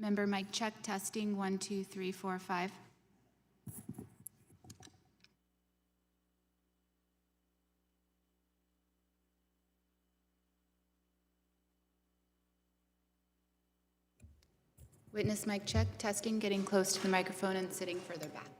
Member mic check, testing, 1, 2, 3, 4, 5. Witness mic check, testing, getting close to the microphone and sitting further back.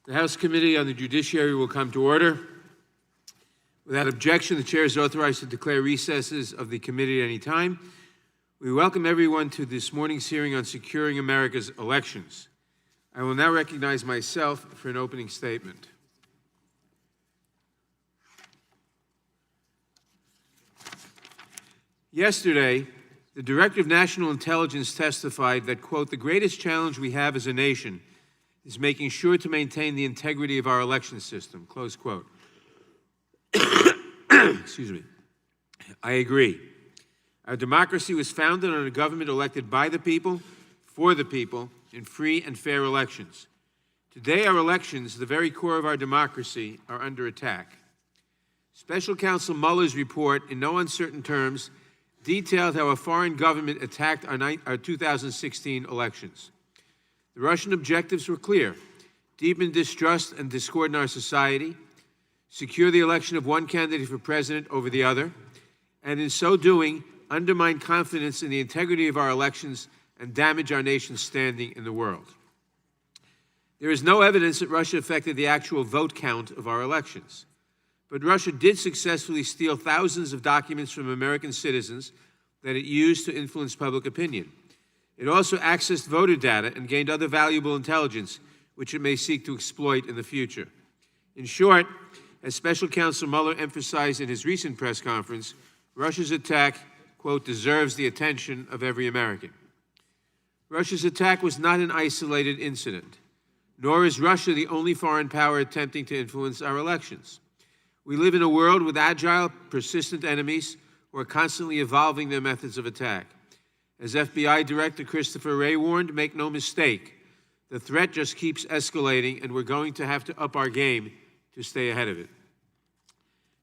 The House Committee on the Judiciary will come to order. Without objection, the Chair is authorized to declare recesses of the committee at any time. We welcome everyone to this morning's hearing on securing America's elections. I will now recognize myself for an opening statement. Yesterday, the Director of National Intelligence testified that, quote, "the greatest challenge we have as a nation is making sure to maintain the integrity of our election system," close quote. Excuse me. I agree. Our democracy was founded on a government elected by the people, for the people, in free and fair elections. Today, our elections, the very core of our democracy, are under attack. Special Counsel Mueller's report, in no uncertain terms, detailed how a foreign government attacked our 2016 elections. The Russian objectives were clear: deepen distrust and discord in our society, secure the election of one candidate for president over the other, and in so doing, undermine confidence in the integrity of our elections and damage our nation's standing in the world. There is no evidence that Russia affected the actual vote count of our elections. But Russia did successfully steal thousands of documents from American citizens that it used to influence public opinion. It also accessed voter data and gained other valuable intelligence, which it may seek to exploit in the future. In short, as Special Counsel Mueller emphasized in his recent press conference, Russia's attack, quote, "deserves the attention of every American." Russia's attack was not an isolated incident, nor is Russia the only foreign power attempting to influence our elections. We live in a world with agile, persistent enemies who are constantly evolving their methods of attack. As FBI Director Christopher Wray warned, make no mistake, the threat just keeps escalating, and we're going to have to up our game to stay ahead of it.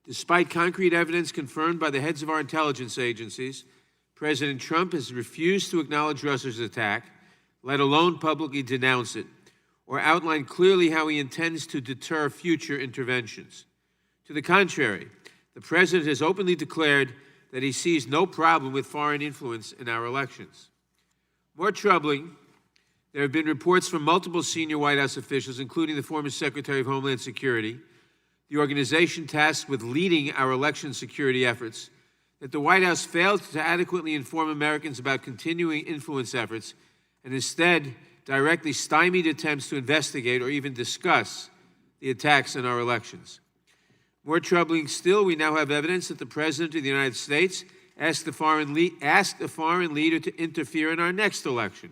Despite concrete evidence confirmed by the heads of our intelligence agencies, President Trump has refused to acknowledge Russia's attack, let alone publicly denounce it, or outline clearly how he intends to deter future interventions. To the contrary, the President has openly declared that he sees no problem with foreign influence in our elections. More troubling, there have been reports from multiple senior White House officials, including the former Secretary of Homeland Security, the organization tasked with leading our election security efforts, that the White House failed to adequately inform Americans about continuing influence efforts and instead directly stymied attempts to investigate or even discuss the attacks on our elections. More troubling still, we now have evidence that the President of the United States asked a foreign leader to interfere in our next election.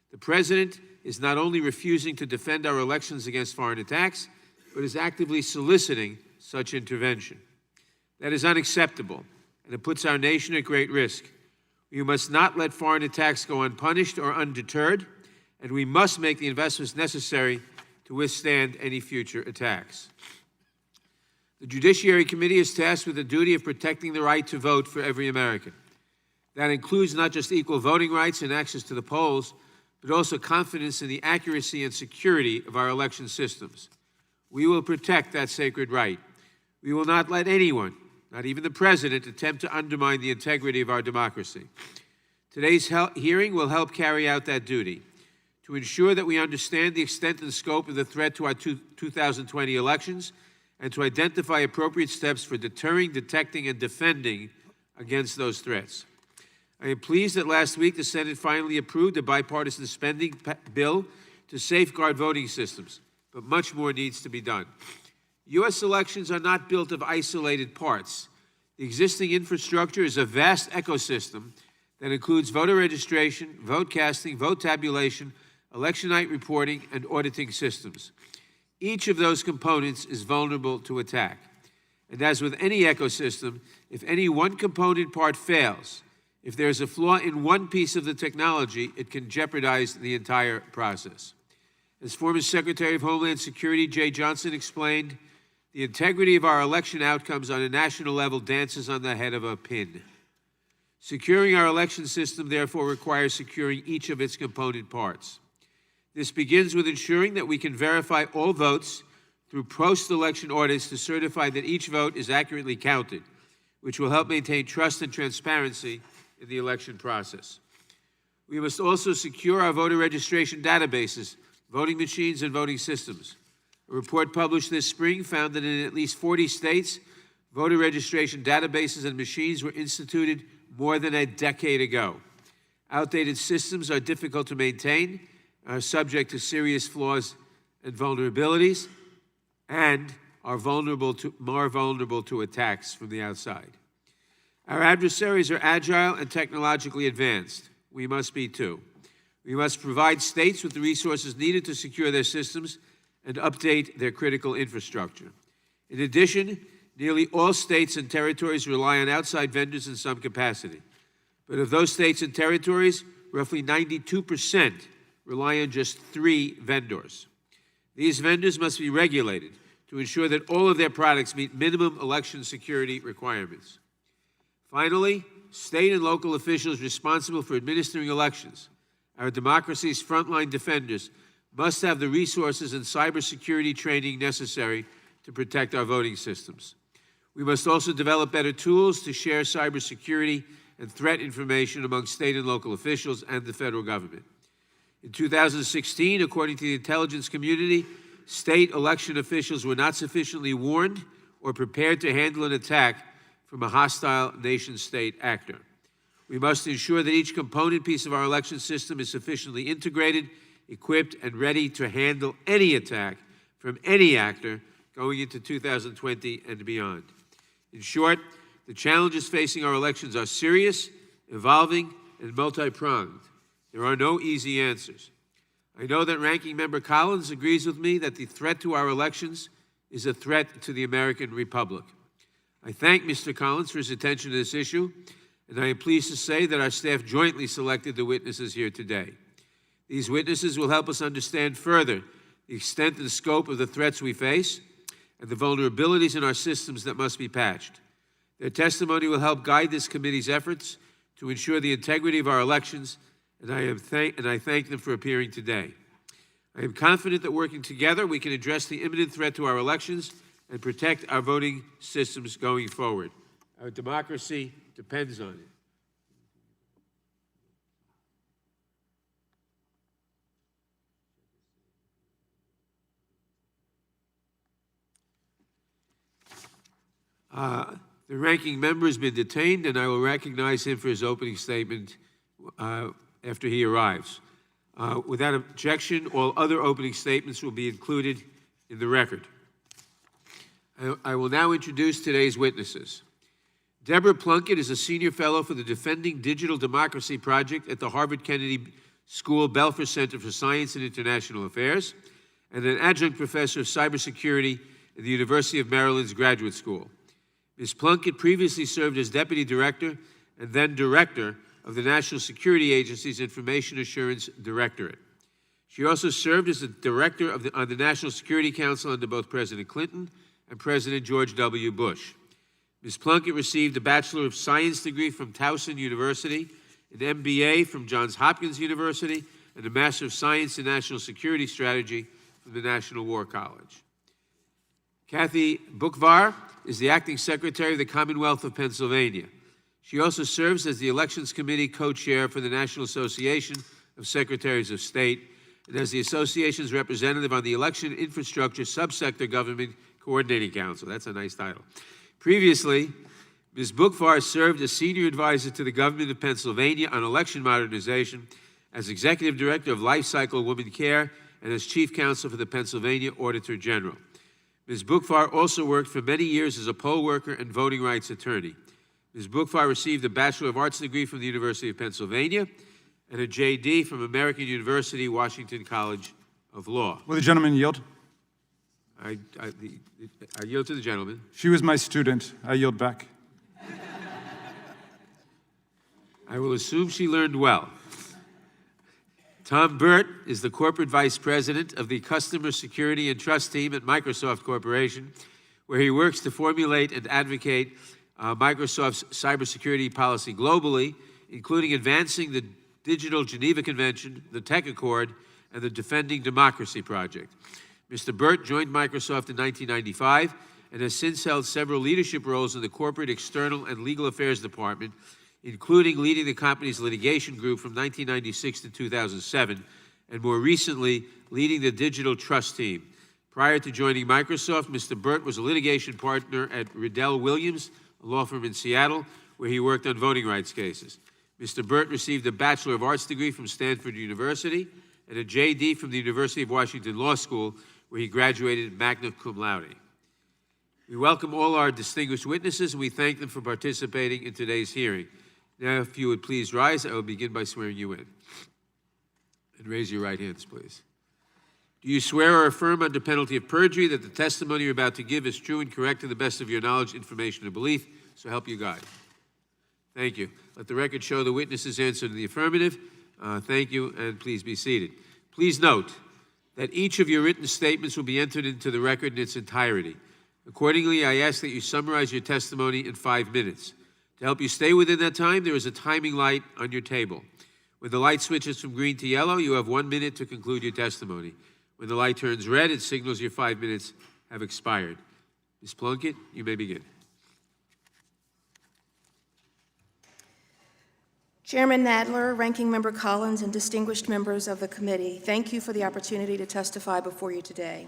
The President is not only refusing to defend our elections against foreign attacks, but is actively soliciting such intervention. That is unacceptable, and it puts our nation at great risk. We must not let foreign attacks go unpunished or undeterred, and we must make the investments necessary to withstand any future attacks. The Judiciary Committee is tasked with the duty of protecting the right to vote for every American. That includes not just equal voting rights and access to the polls, but also confidence in the accuracy and security of our election systems. We will protect that sacred right. We will not let anyone, not even the President, attempt to undermine the integrity of our democracy. Today's hearing will help carry out that duty. To ensure that we understand the extent and scope of the threat to our 2020 elections, and to identify appropriate steps for deterring, detecting, and defending against those threats. I am pleased that last week the Senate finally approved a bipartisan spending bill to safeguard voting systems, but much more needs to be done. U.S. elections are not built of isolated parts. The existing infrastructure is a vast ecosystem that includes voter registration, vote casting, vote tabulation, election night reporting, and auditing systems. Each of those components is vulnerable to attack. And as with any ecosystem, if any one component part fails, if there's a flaw in one piece of the technology, it can jeopardize the entire process. As former Secretary of Homeland Security Jay Johnson explained, the integrity of our election outcomes on a national level dances on the head of a pin. Securing our election system, therefore, requires securing each of its component parts. This begins with ensuring that we can verify all votes through post-election audits to certify that each vote is accurately counted, which will help maintain trust and transparency in the election process. We must also secure our voter registration databases, voting machines, and voting systems. A report published this spring found that in at least 40 states, voter registration databases and machines were instituted more than a decade ago. Outdated systems are difficult to maintain, are subject to serious flaws and vulnerabilities, and are more vulnerable to attacks from the outside. Our adversaries are agile and technologically advanced. We must be too. We must provide states with the resources needed to secure their systems and update their critical infrastructure. In addition, nearly all states and territories rely on outside vendors in some capacity. But of those states and territories, roughly 92% rely on just 3 vendors. These vendors must be regulated to ensure that all of their products meet minimum election security requirements. Finally, state and local officials responsible for administering elections, our democracy's frontline defenders, must have the resources and cybersecurity training necessary to protect our voting systems. We must also develop better tools to share cybersecurity and threat information among state and local officials and the federal government. In 2016, according to the intelligence community, state election officials were not sufficiently warned or prepared to handle an attack from a hostile nation-state actor. We must ensure that each component piece of our election system is sufficiently integrated, equipped, and ready to handle any attack from any actor going into 2020 and beyond. In short, the challenges facing our elections are serious, evolving, and multi-pronged. There are no easy answers. I know that Ranking Member Collins agrees with me that the threat to our elections is a threat to the American Republic. I thank Mr. Collins for his attention to this issue, and I am pleased to say that our staff jointly selected the witnesses here today. These witnesses will help us understand further the extent and scope of the threats we face and the vulnerabilities in our systems that must be patched. Their testimony will help guide this committee's efforts to ensure the integrity of our elections, and I thank them for appearing today. I am confident that working together, we can address the imminent threat to our elections and protect our voting systems going forward. Our democracy depends on it. The ranking member has been detained, and I will recognize him for his opening statement after he arrives. Without objection, all other opening statements will be included in the record. I will now introduce today's witnesses. Deborah Plunkett is a senior fellow for the Defending Digital Democracy Project at the Harvard Kennedy School Belfer Center for Science and International Affairs, and an adjunct professor of cybersecurity at the University of Maryland's Graduate School. Ms. Plunkett previously served as Deputy Director and then Director of the National Security Agency's Information Assurance Directorate. She also served as the Director on the National Security Council under both President Clinton and President George W. Bush. Ms. Plunkett received a Bachelor of Science degree from Towson University, an MBA from Johns Hopkins University, and a Master of Science in National Security Strategy from the National War College. Kathy Bukvar is the Acting Secretary of the Commonwealth of Pennsylvania. She also serves as the Elections Committee Co-Chair for the National Association of Secretaries of State and as the association's representative on the Election Infrastructure Subsector Government Coordinating Council. That's a nice title. Previously, Ms. Bukvar served as Senior Advisor to the Government of Pennsylvania on election modernization, as Executive Director of Life Cycle Women Care, and as Chief Counsel for the Pennsylvania Auditor General. Ms. Bukvar also worked for many years as a poll worker and voting rights attorney. Ms. Bukvar received a Bachelor of Arts degree from the University of Pennsylvania and a JD from American University, Washington College of Law. Will the gentleman yield? I yield to the gentleman. She was my student. I yield back. I will assume she learned well. Tom Burt is the Corporate Vice President of the Customer Security and Trust Team at Microsoft Corporation, where he works to formulate and advocate Microsoft's cybersecurity policy globally, including advancing the Digital Geneva Convention, the Tech Accord, and the Defending Democracy Project. Mr. Burt joined Microsoft in 1995 and has since held several leadership roles in the corporate, external, and legal affairs department, including leading the company's litigation group from 1996 to 2007, and more recently, leading the digital trust team. Prior to joining Microsoft, Mr. Burt was a litigation partner at Riddell Williams, a law firm in Seattle, where he worked on voting rights cases. Mr. Burt received a Bachelor of Arts degree from Stanford University and a JD from the University of Washington Law School, where he graduated magna cum laude. We welcome all our distinguished witnesses, and we thank them for participating in today's hearing. Now, if you would please rise, I will begin by swearing you in. And raise your right hands, please. Do you swear or affirm under penalty of perjury that the testimony you're about to give is true and correct to the best of your knowledge, information, and belief? So help you God. Thank you. Let the record show the witnesses answered in the affirmative. Thank you, and please be seated. Please note that each of your written statements will be entered into the record in its entirety. Accordingly, I ask that you summarize your testimony in 5 minutes. To help you stay within that time, there is a timing light on your table. When the light switches from green to yellow, you have 1 minute to conclude your testimony. When the light turns red, it signals your 5 minutes have expired. Ms. Plunkett, you may begin. Chairman Nadler, Ranking Member Collins, and distinguished members of the committee, thank you for the opportunity to testify before you today.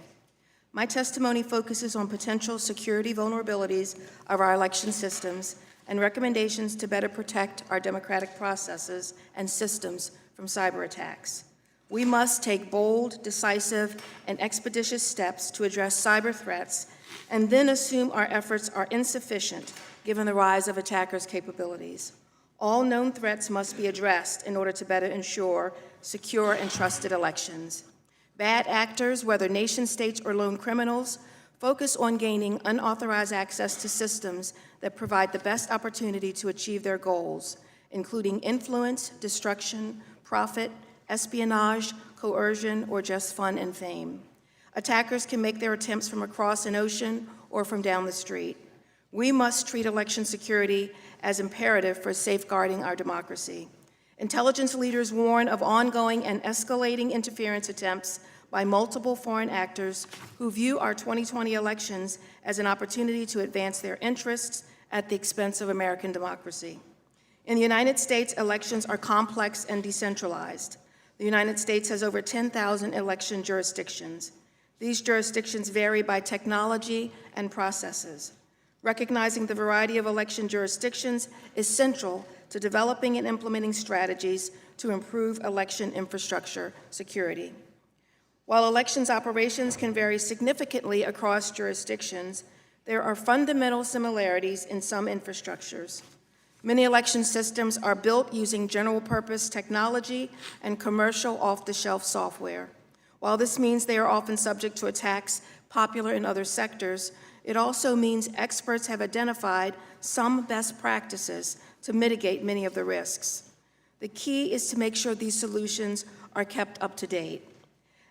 My testimony focuses on potential security vulnerabilities of our election systems and recommendations to better protect our democratic processes and systems from cyber attacks. We must take bold, decisive, and expeditious steps to address cyber threats and then assume our efforts are insufficient given the rise of attackers' capabilities. All known threats must be addressed in order to better ensure secure and trusted elections. Bad actors, whether nation-states or lone criminals, focus on gaining unauthorized access to systems that provide the best opportunity to achieve their goals, including influence, destruction, profit, espionage, coercion, or just fun and fame. Attackers can make their attempts from across an ocean or from down the street. We must treat election security as imperative for safeguarding our democracy. Intelligence leaders warn of ongoing and escalating interference attempts by multiple foreign actors who view our 2020 elections as an opportunity to advance their interests at the expense of American democracy. In the United States, elections are complex and decentralized. The United States has over 10,000 election jurisdictions. These jurisdictions vary by technology and processes. Recognizing the variety of election jurisdictions is central to developing and implementing strategies to improve election infrastructure security. While elections operations can vary significantly across jurisdictions, there are fundamental similarities in some infrastructures. Many election systems are built using general-purpose technology and commercial off-the-shelf software. While this means they are often subject to attacks popular in other sectors, it also means experts have identified some best practices to mitigate many of the risks. The key is to make sure these solutions are kept up to date.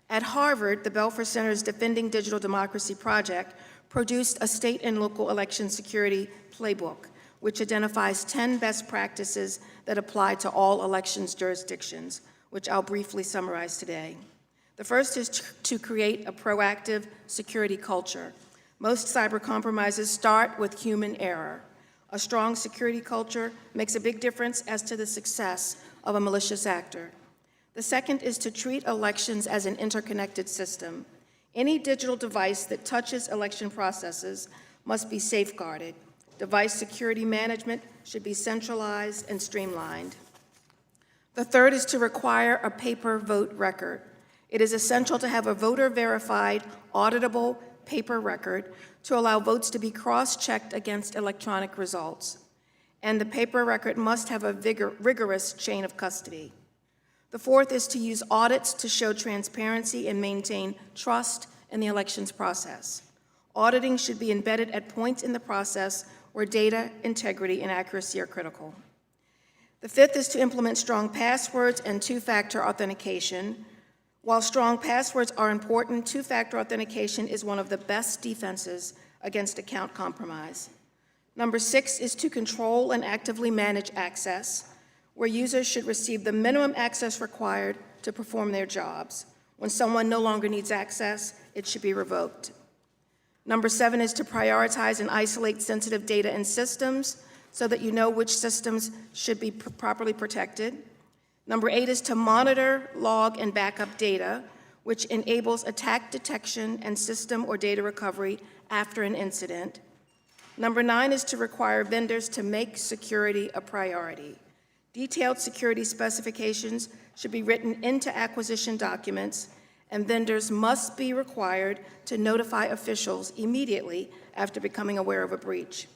At Harvard, the Belfer Center's Defending Digital Democracy project produced a state and local election security playbook, which identifies 10 best practices that apply to all elections jurisdictions, which I'll briefly summarize today. The first is to create a proactive security culture. Most cyber compromises start with human error. A strong security culture makes a big difference as to the success of a malicious actor. The second is to treat elections as an interconnected system. Any digital device that touches election processes must be safeguarded. Device security management should be centralized and streamlined. The third is to require a paper vote record. It is essential to have a voter-verified, auditable paper record to allow votes to be cross-checked against electronic results. And the paper record must have a rigorous chain of custody. The fourth is to use audits to show transparency and maintain trust in the elections process. Auditing should be embedded at points in the process where data integrity and accuracy are critical. The fifth is to implement strong passwords and two-factor authentication. While strong passwords are important, two-factor authentication is one of the best defenses against account compromise. Number 6 is to control and actively manage access, where users should receive the minimum access required to perform their jobs. When someone no longer needs access, it should be revoked. Number 7 is to prioritize and isolate sensitive data and systems so that you know which systems should be properly protected. Number 8 is to monitor, log, and back up data. which enables attack detection and system or data recovery after an incident. Number 9 is to require vendors to make security a priority. Detailed security specifications should be written into acquisition documents, and vendors must be required to notify officials immediately after becoming aware of a breach.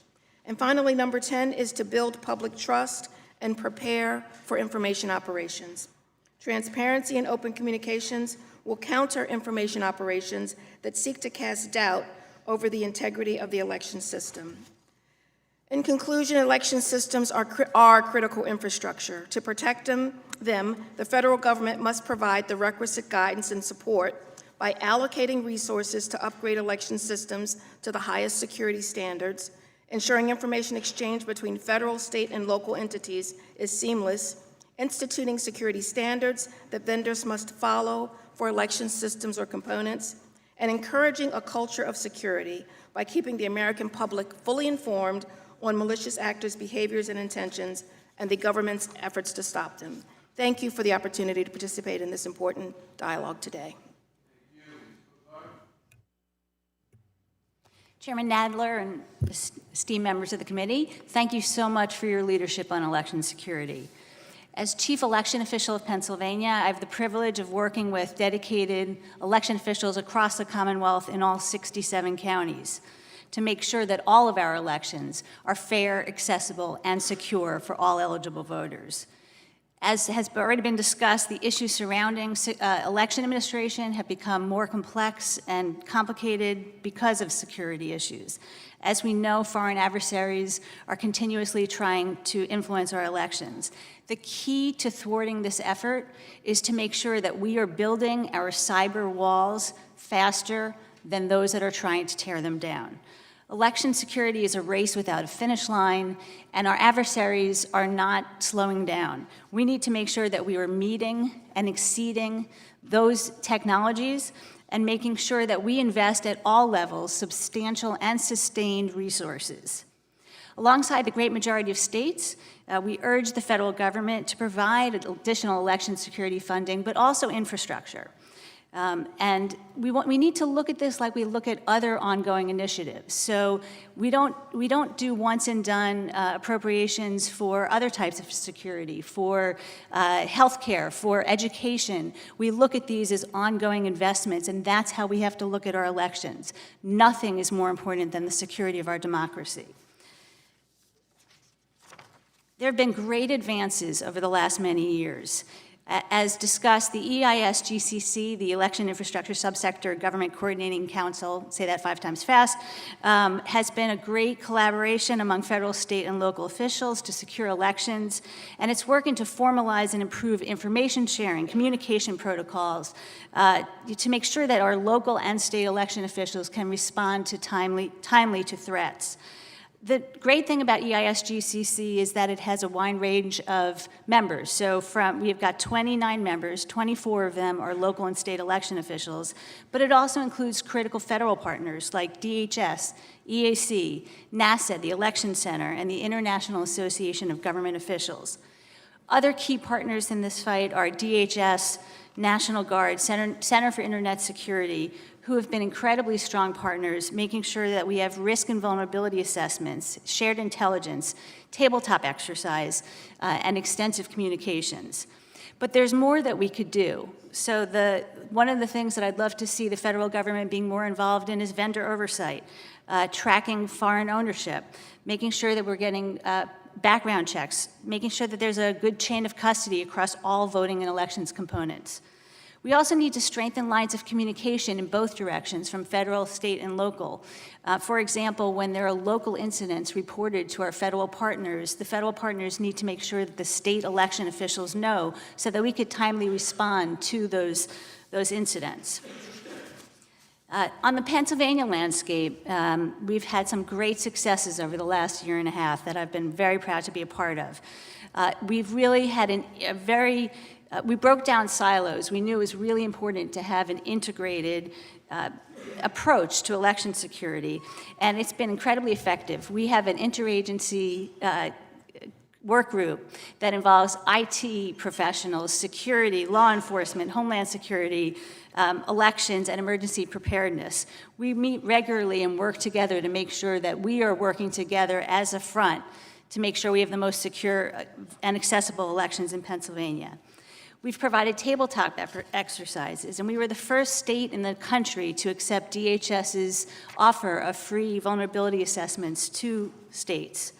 And finally, number 10 is to build public trust and prepare for information operations. Transparency and open communications will counter information operations that seek to cast doubt over the integrity of the election system. In conclusion, election systems are critical infrastructure. To protect them, the federal government must provide the requisite guidance and support by allocating resources to upgrade election systems to the highest security standards, ensuring information exchange between federal, state, and local entities is seamless, instituting security standards that vendors must follow for election systems or components, and encouraging a culture of security by keeping the American public fully informed on malicious actors' behaviors and intentions and the government's efforts to stop them. Thank you for the opportunity to participate in this important dialogue today. Chairman Nadler and esteemed members of the committee, thank you so much for your leadership on election security. As Chief Election Official of Pennsylvania, I have the privilege of working with dedicated election officials across the Commonwealth in all 67 counties to make sure that all of our elections are fair, accessible, and secure for all eligible voters. As has already been discussed, the issues surrounding election administration have become more complex and complicated because of security issues. As we know, foreign adversaries are continuously trying to influence our elections. The key to thwarting this effort is to make sure that we are building our cyber walls faster than those that are trying to tear them down. Election security is a race without a finish line, and our adversaries are not slowing down. We need to make sure that we are meeting and exceeding those technologies and making sure that we invest at all levels substantial and sustained resources. Alongside the great majority of states, we urge the federal government to provide additional election security funding, but also infrastructure. And we need to look at this like we look at other ongoing initiatives. So we don't do once and done appropriations for other types of security, for healthcare, for education. We look at these as ongoing investments, and that's how we have to look at our elections. Nothing is more important than the security of our democracy. There have been great advances over the last many years. As discussed, the EIS-GCC, the Election Infrastructure Subsector Government Coordinating Council, say that 5 times fast, has been a great collaboration among federal, state, and local officials to secure elections, and it's working to formalize and improve information sharing, communication protocols, to make sure that our local and state election officials can respond to timely to threats. The great thing about EIS-GCC is that it has a wide range of members. So we've got 29 members, 24 of them are local and state election officials, but it also includes critical federal partners like DHS, EAC, NASA, the Election Center, and the International Association of Government Officials. Other key partners in this fight are DHS, National Guard, Center for Internet Security, who have been incredibly strong partners, making sure that we have risk and vulnerability assessments, shared intelligence, tabletop exercise, and extensive communications. But there's more that we could do. So one of the things that I'd love to see the federal government being more involved in is vendor oversight, tracking foreign ownership, making sure that we're getting background checks, making sure that there's a good chain of custody across all voting and elections components. We also need to strengthen lines of communication in both directions, from federal, state, and local. For example, when there are local incidents reported to our federal partners, the federal partners need to make sure that the state election officials know so that we could timely respond to those incidents. On the Pennsylvania landscape, we've had some great successes over the last year and a half that I've been very proud to be a part of. We've really had we broke down silos. We knew it was really important to have an integrated approach to election security, and it's been incredibly effective. We have an interagency work group that involves IT professionals, security, law enforcement, homeland security, elections, and emergency preparedness. We meet regularly and work together to make sure that we are working together as a front to make sure we have the most secure and accessible elections in Pennsylvania. We've provided tabletop exercises, and we were the first state in the country to accept DHS's offer of free vulnerability assessments to states.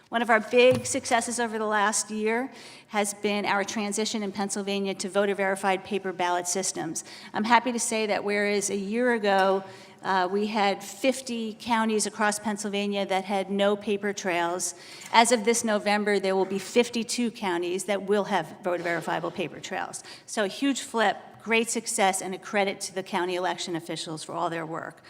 One of our big successes over the last year has been our transition in Pennsylvania to voter-verified paper ballot systems. I'm happy to say that whereas a year ago we had 50 counties across Pennsylvania that had no paper trails, as of this November there will be 52 counties that will have voter-verifiable paper trails. So a huge flip, great success, and a credit to the county election officials for all their work.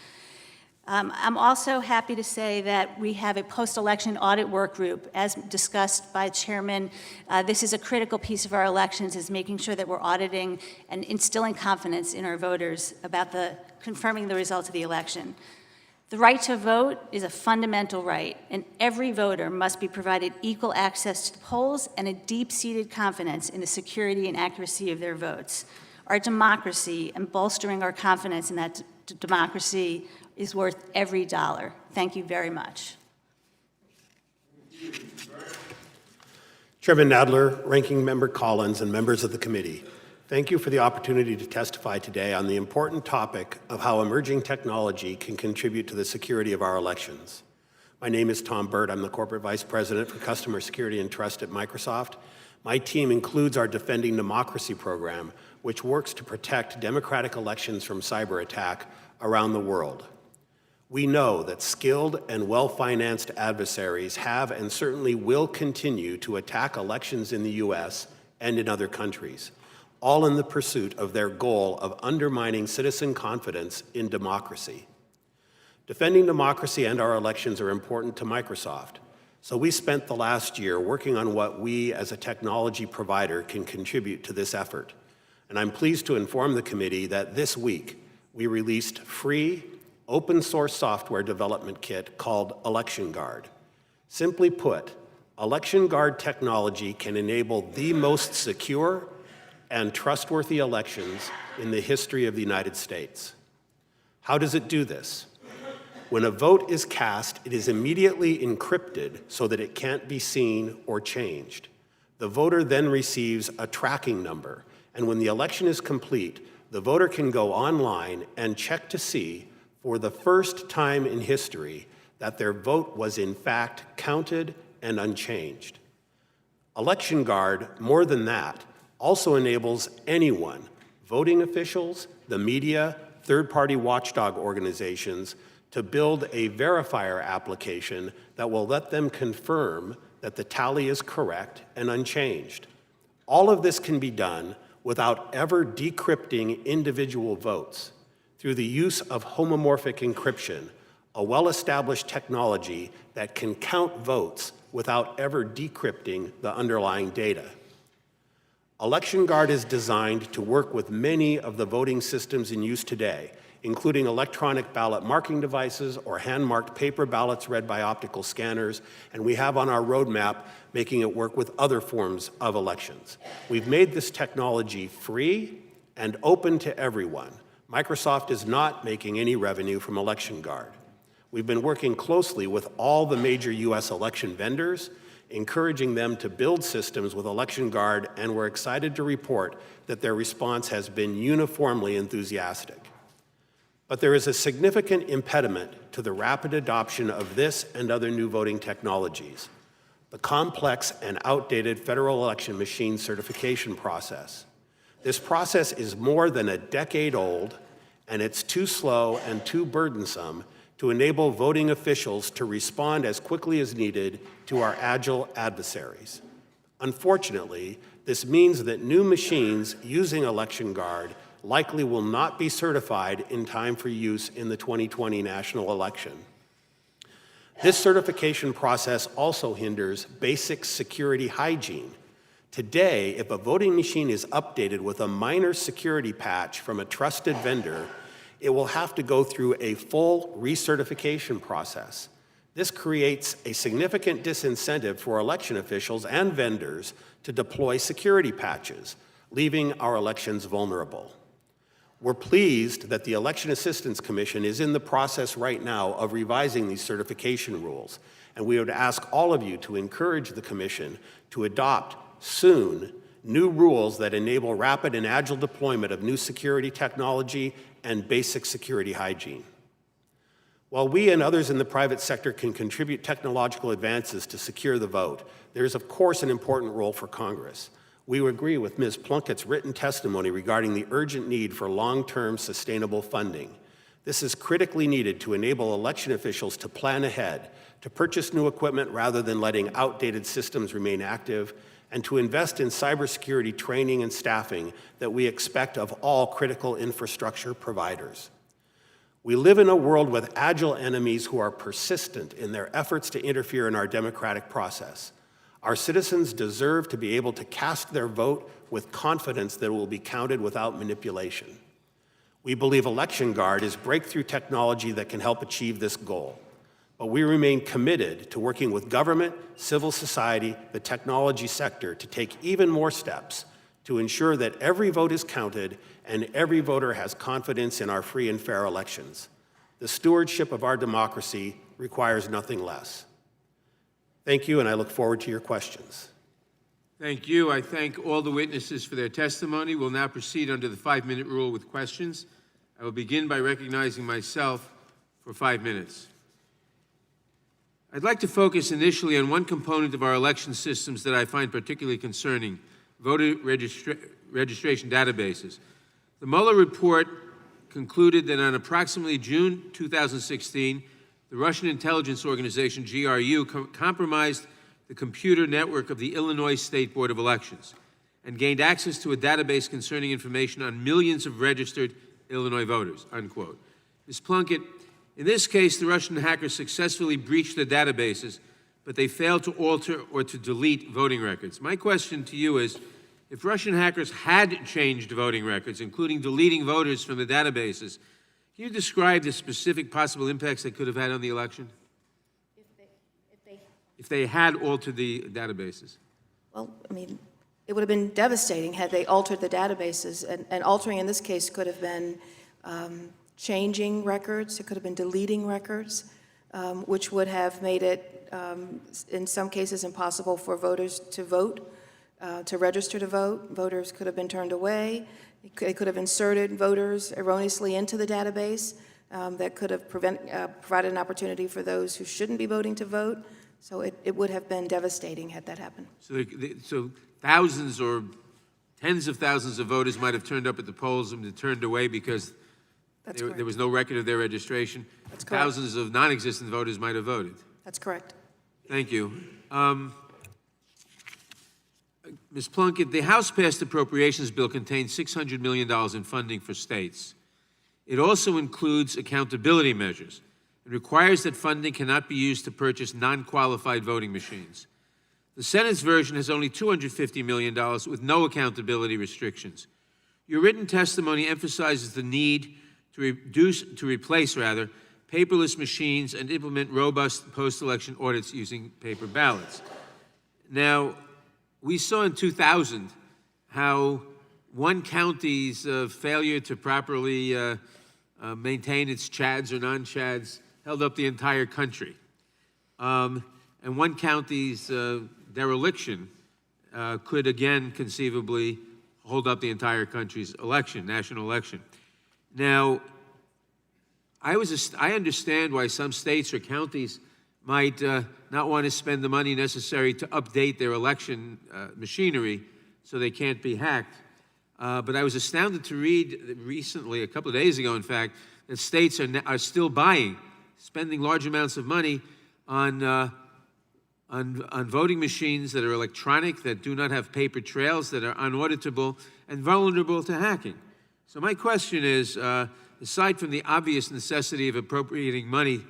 I'm also happy to say that we have a post-election audit work group. As discussed by Chairman, this is a critical piece of our elections, is making sure that we're auditing and instilling confidence in our voters about confirming the results of the election. The right to vote is a fundamental right, and every voter must be provided equal access to the polls and a deep-seated confidence in the security and accuracy of their votes. Our democracy and bolstering our confidence in that democracy is worth every dollar. Thank you very much. Chairman Nadler, Ranking Member Collins, and members of the committee, thank you for the opportunity to testify today on the important topic of how emerging technology can contribute to the security of our elections. My name is Tom Burt. I'm the Corporate Vice President for Customer Security and Trust at Microsoft. My team includes our Defending Democracy program, which works to protect democratic elections from cyber attack around the world. We know that skilled and well-financed adversaries have and certainly will continue to attack elections in the U.S. and in other countries, all in the pursuit of their goal of undermining citizen confidence in democracy. Defending democracy and our elections are important to Microsoft, so we spent the last year working on what we as a technology provider can contribute to this effort. And I'm pleased to inform the committee that this week we released free open source software development kit called Election Guard. Simply put, Election Guard technology can enable the most secure and trustworthy elections in the history of the United States. How does it do this? When a vote is cast, it is immediately encrypted so that it can't be seen or changed. The voter then receives a tracking number, and when the election is complete, the voter can go online and check to see, for the first time in history, that their vote was in fact counted and unchanged. Election Guard, more than that, also enables anyone, voting officials, the media, third-party watchdog organizations, to build a verifier application that will let them confirm that the tally is correct and unchanged. All of this can be done without ever decrypting individual votes through the use of homomorphic encryption, a well-established technology that can count votes without ever decrypting the underlying data. Election Guard is designed to work with many of the voting systems in use today, including electronic ballot marking devices or hand-marked paper ballots read by optical scanners, and we have on our roadmap making it work with other forms of elections. We've made this technology free and open to everyone. Microsoft is not making any revenue from Election Guard. We've been working closely with all the major U.S. election vendors, encouraging them to build systems with Election Guard, and we're excited to report that their response has been uniformly enthusiastic. But there is a significant impediment to the rapid adoption of this and other new voting technologies: the complex and outdated federal election machine certification process. This process is more than a decade old, and it's too slow and too burdensome to enable voting officials to respond as quickly as needed to our agile adversaries. Unfortunately, this means that new machines using Election Guard likely will not be certified in time for use in the 2020 national election. This certification process also hinders basic security hygiene. Today, if a voting machine is updated with a minor security patch from a trusted vendor, it will have to go through a full recertification process. This creates a significant disincentive for election officials and vendors to deploy security patches, leaving our elections vulnerable. We're pleased that the Election Assistance Commission is in the process right now of revising these certification rules, and we would ask all of you to encourage the Commission to adopt soon new rules that enable rapid and agile deployment of new security technology and basic security hygiene. While we and others in the private sector can contribute technological advances to secure the vote, there is of course an important role for Congress. We agree with Ms. Plunkett's written testimony regarding the urgent need for long-term sustainable funding. This is critically needed to enable election officials to plan ahead, to purchase new equipment rather than letting outdated systems remain active, and to invest in cybersecurity training and staffing that we expect of all critical infrastructure providers. We live in a world with agile enemies who are persistent in their efforts to interfere in our democratic process. Our citizens deserve to be able to cast their vote with confidence that it will be counted without manipulation. We believe Election Guard is breakthrough technology that can help achieve this goal. But we remain committed to working with government, civil society, the technology sector to take even more steps to ensure that every vote is counted and every voter has confidence in our free and fair elections. The stewardship of our democracy requires nothing less. Thank you, and I look forward to your questions. Thank you. I thank all the witnesses for their testimony. We'll now proceed under the 5-minute rule with questions. I will begin by recognizing myself for 5 minutes. I'd like to focus initially on one component of our election systems that I find particularly concerning: voter registration databases. The Mueller report concluded that on approximately June 2016, the Russian intelligence organization, GRU, compromised the computer network of the Illinois State Board of Elections and gained access to a database concerning information on millions of registered Illinois voters, unquote. Ms. Plunkett, in this case, the Russian hackers successfully breached the databases, but they failed to alter or to delete voting records. My question to you is, if Russian hackers had changed voting records, including deleting voters from the databases, can you describe the specific possible impacts they could have had on the election? If they had altered the databases? Well, I mean, it would have been devastating had they altered the databases, and altering in this case could have been changing records, it could have been deleting records, which would have made it, in some cases, impossible for voters to vote, to register to vote. Voters could have been turned away. They could have inserted voters erroneously into the database that could have provided an opportunity for those who shouldn't be voting to vote. So it would have been devastating had that happened. So thousands or tens of thousands of voters might have turned up at the polls and been turned away because there was no record of their registration. That's correct. Thousands of non-existent voters might have voted. That's correct. Thank you. Ms. Plunkett, the House-passed appropriations bill contains $600 million in funding for states. It also includes accountability measures. It requires that funding cannot be used to purchase non-qualified voting machines. The Senate's version has only $250 million with no accountability restrictions. Your written testimony emphasizes the need to replace paperless machines and implement robust post-election audits using paper ballots. Now, we saw in 2000 how one county's failure to properly maintain its chads or non-chads held up the entire country. And one county's dereliction could again conceivably hold up the entire country's election, national election. Now, I understand why some states or counties might not want to spend the money necessary to update their election machinery so they can't be hacked. But I was astounded to read recently, a couple of days ago, in fact, that states are still spending large amounts of money on voting machines that are electronic, that do not have paper trails, that are unauditable, and vulnerable to hacking. So my question is, aside from the obvious necessity of appropriating money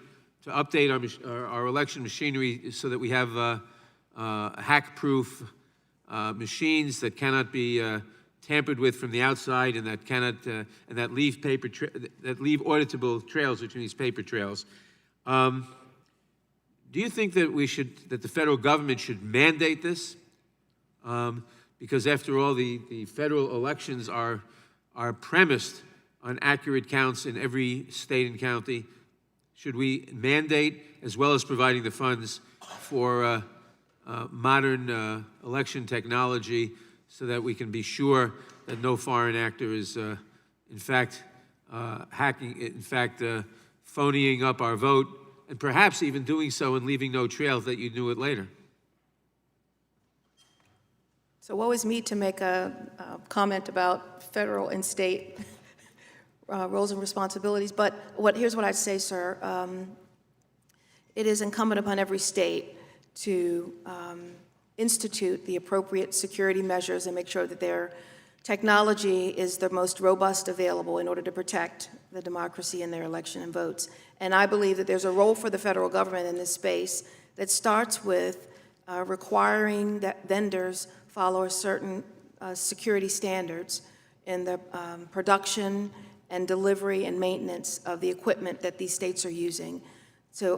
to update our election machinery so that we have hack-proof machines that cannot be tampered with from the outside and that cannot and that leave auditable trails, which are these paper trails, Do you think that that the federal government should mandate this? Because after all, the federal elections are premised on accurate counts in every state and county. Should we mandate, as well as providing the funds for modern election technology, so that we can be sure that no foreign actor is, in fact, phonying up our vote, and perhaps even doing so and leaving no trail that you knew it later? So woe is me to make a comment about federal and state roles and responsibilities, but here's what I'd say, sir. It is incumbent upon every state to institute the appropriate security measures and make sure that their technology is the most robust available in order to protect the democracy in their election and votes. And I believe that there's a role for the federal government in this space that starts with requiring that vendors follow a certain security standards in the production and delivery and maintenance of the equipment that these states are using. So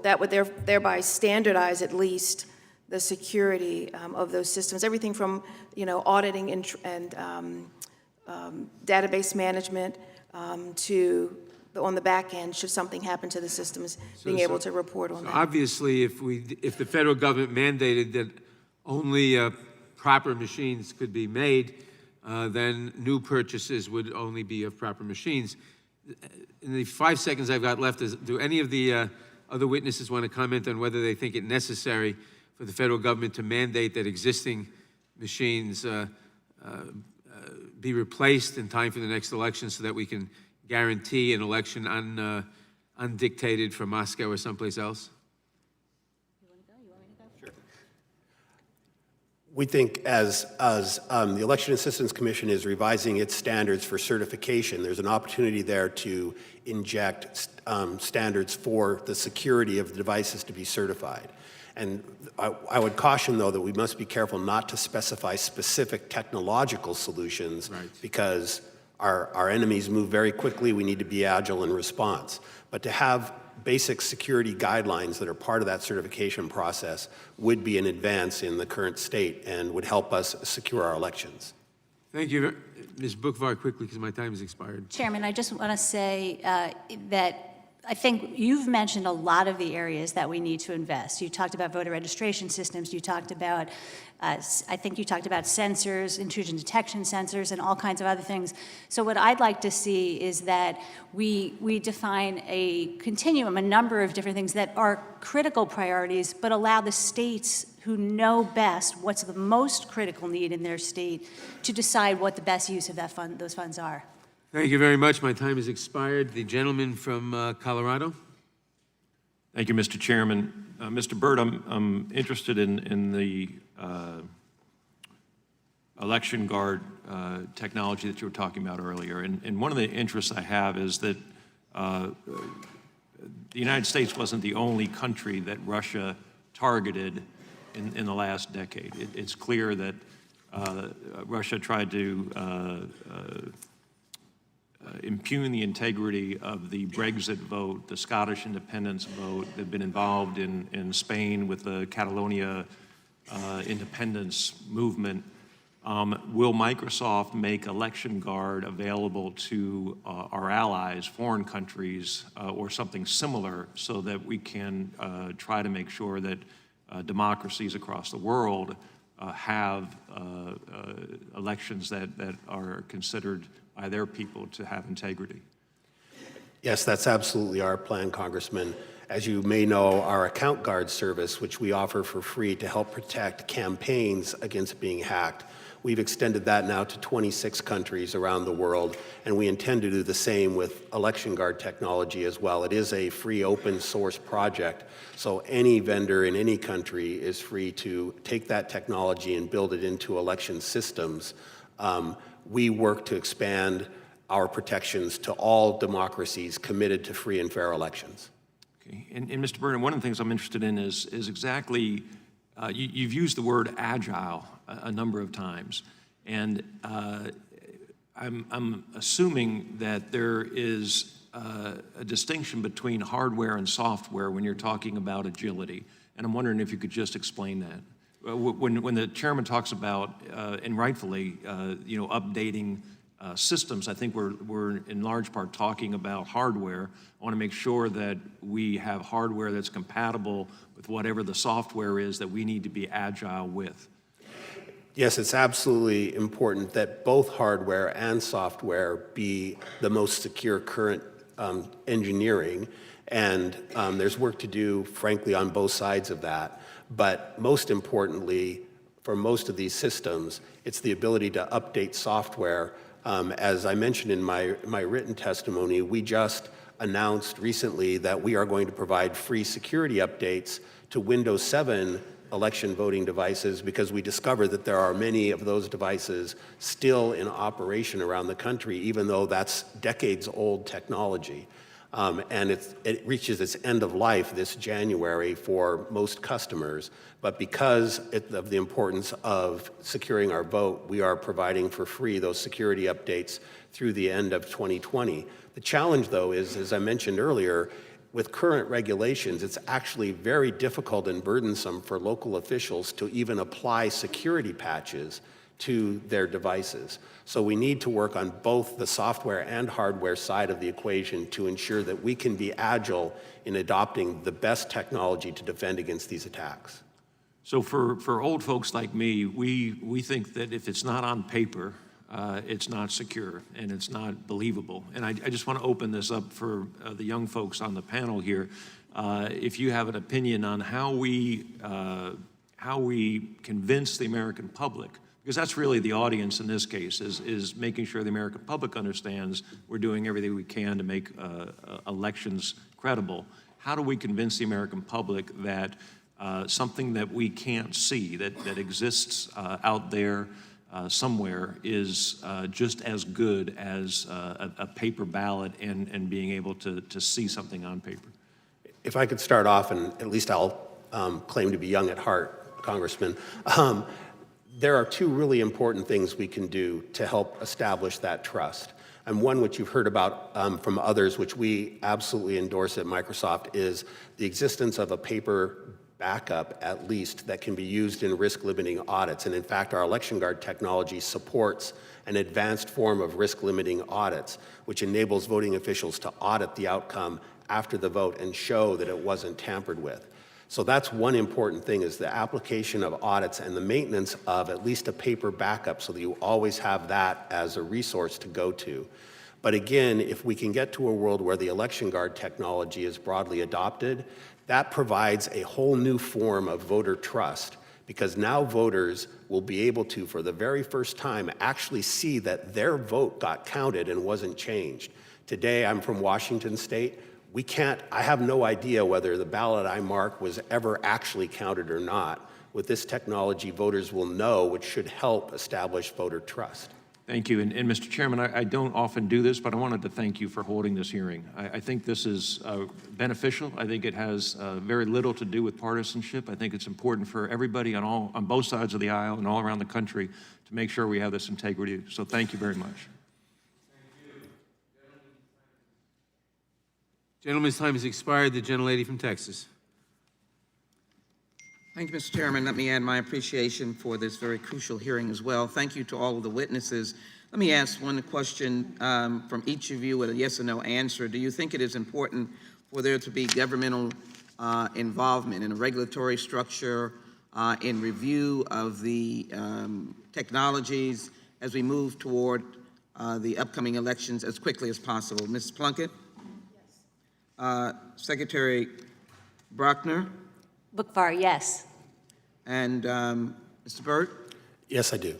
that would thereby standardize at least the security of those systems, everything from auditing and database management to on the back end, should something happen to the systems, being able to report on that. Obviously, if the federal government mandated that only proper machines could be made, then new purchases would only be of proper machines. In the 5 seconds I've got left, do any of the other witnesses want to comment on whether they think it necessary for the federal government to mandate that existing machines be replaced in time for the next election, so that we can guarantee an election undictated from Moscow or someplace else? We think as the Election Assistance Commission is revising its standards for certification, there's an opportunity there to inject standards for the security of the devices to be certified. And I would caution, though, that we must be careful not to specify specific technological solutions, right, because our enemies move very quickly. We need to be agile in response. But to have basic security guidelines that are part of that certification process would be an advance in the current state and would help us secure our elections. Thank you. Ms. Bookvar, quickly, because my time has expired. Chairman, I just want to say that I think you've mentioned a lot of the areas that we need to invest. You talked about voter registration systems. You talked about, I think you talked about sensors, intrusion detection sensors, and all kinds of other things. So what I'd like to see is that we define a continuum, a number of different things that are critical priorities, but allow the states who know best what's the most critical need in their state to decide what the best use of those funds are. Thank you very much. My time has expired. The gentleman from Colorado. Thank you, Mr. Chairman. Mr. Byrd, I'm interested in the election guard technology that you were talking about earlier. And one of the interests I have is that the United States wasn't the only country that Russia targeted in the last decade. It's clear that Russia tried to impugn the integrity of the Brexit vote, the Scottish independence vote. They've been involved in Spain with the Catalonia independence movement. Will Microsoft make Election Guard available to our allies, foreign countries, or something similar, so that we can try to make sure that democracies across the world have elections that are considered by their people to have integrity? Yes, that's absolutely our plan, Congressman. As you may know, our account guard service, which we offer for free to help protect campaigns against being hacked, we've extended that now to 26 countries around the world, and we intend to do the same with election guard technology as well. It is a free open source project, so any vendor in any country is free to take that technology and build it into election systems. We work to expand our protections to all democracies committed to free and fair elections. Okay. And Mr. Byrd, one of the things I'm interested in is exactly, you've used the word agile a number of times, and I'm assuming that there is a distinction between hardware and software when you're talking about agility, and I'm wondering if you could just explain that. When the chairman talks about, and rightfully, updating systems, I think we're in large part talking about hardware. I want to make sure that we have hardware that's compatible with whatever the software is that we need to be agile with. Yes, it's absolutely important that both hardware and software be the most secure current engineering, and there's work to do, frankly, on both sides of that. But most importantly, for most of these systems, it's the ability to update software. As I mentioned in my written testimony, we just announced recently that we are going to provide free security updates to Windows 7 election voting devices because we discovered that there are many of those devices still in operation around the country, even though that's decades-old technology. And it reaches its end of life this January for most customers. But because of the importance of securing our vote, we are providing for free those security updates through the end of 2020. The challenge, though, is, as I mentioned earlier, with current regulations, it's actually very difficult and burdensome for local officials to even apply security patches to their devices. So we need to work on both the software and hardware side of the equation to ensure that we can be agile in adopting the best technology to defend against these attacks. So for old folks like me, we think that if it's not on paper, it's not secure and it's not believable. And I just want to open this up for the young folks on the panel here. If you have an opinion on how we convince the American public, because that's really the audience in this case, is making sure the American public understands we're doing everything we can to make elections credible. How do we convince the American public that something that we can't see, that exists out there somewhere, is just as good as a paper ballot and being able to see something on paper? If I could start off, and at least I'll claim to be young at heart, Congressman, there are two really important things we can do to help establish that trust. And one which you've heard about from others, which we absolutely endorse at Microsoft, is the existence of a paper backup, at least, that can be used in risk-limiting audits. And in fact, our election guard technology supports an advanced form of risk-limiting audits, which enables voting officials to audit the outcome after the vote and show that it wasn't tampered with. So that's one important thing, is the application of audits and the maintenance of at least a paper backup so that you always have that as a resource to go to. But again, if we can get to a world where the election guard technology is broadly adopted, that provides a whole new form of voter trust, because now voters will be able to, for the very first time, actually see that their vote got counted and wasn't changed. Today, I'm from Washington State. I have no idea whether the ballot I mark was ever actually counted or not. With this technology, voters will know, which should help establish voter trust. Thank you. And Mr. Chairman, I don't often do this, but I wanted to thank you for holding this hearing. I think this is beneficial. I think it has very little to do with partisanship. I think it's important for everybody on both sides of the aisle and all around the country to make sure we have this integrity. So thank you very much. Gentleman's time has expired. The gentlelady from Texas. Thank you, Mr. Chairman. Let me add my appreciation for this very crucial hearing as well. Thank you to all of the witnesses. Let me ask one question from each of you with a yes or no answer. Do you think it is important for there to be governmental involvement in a regulatory structure, in review of the technologies as we move toward the upcoming elections as quickly as possible? Ms. Plunkett? Secretary Brockner? Bookvar, yes. And Mr. Burt? Yes, I do.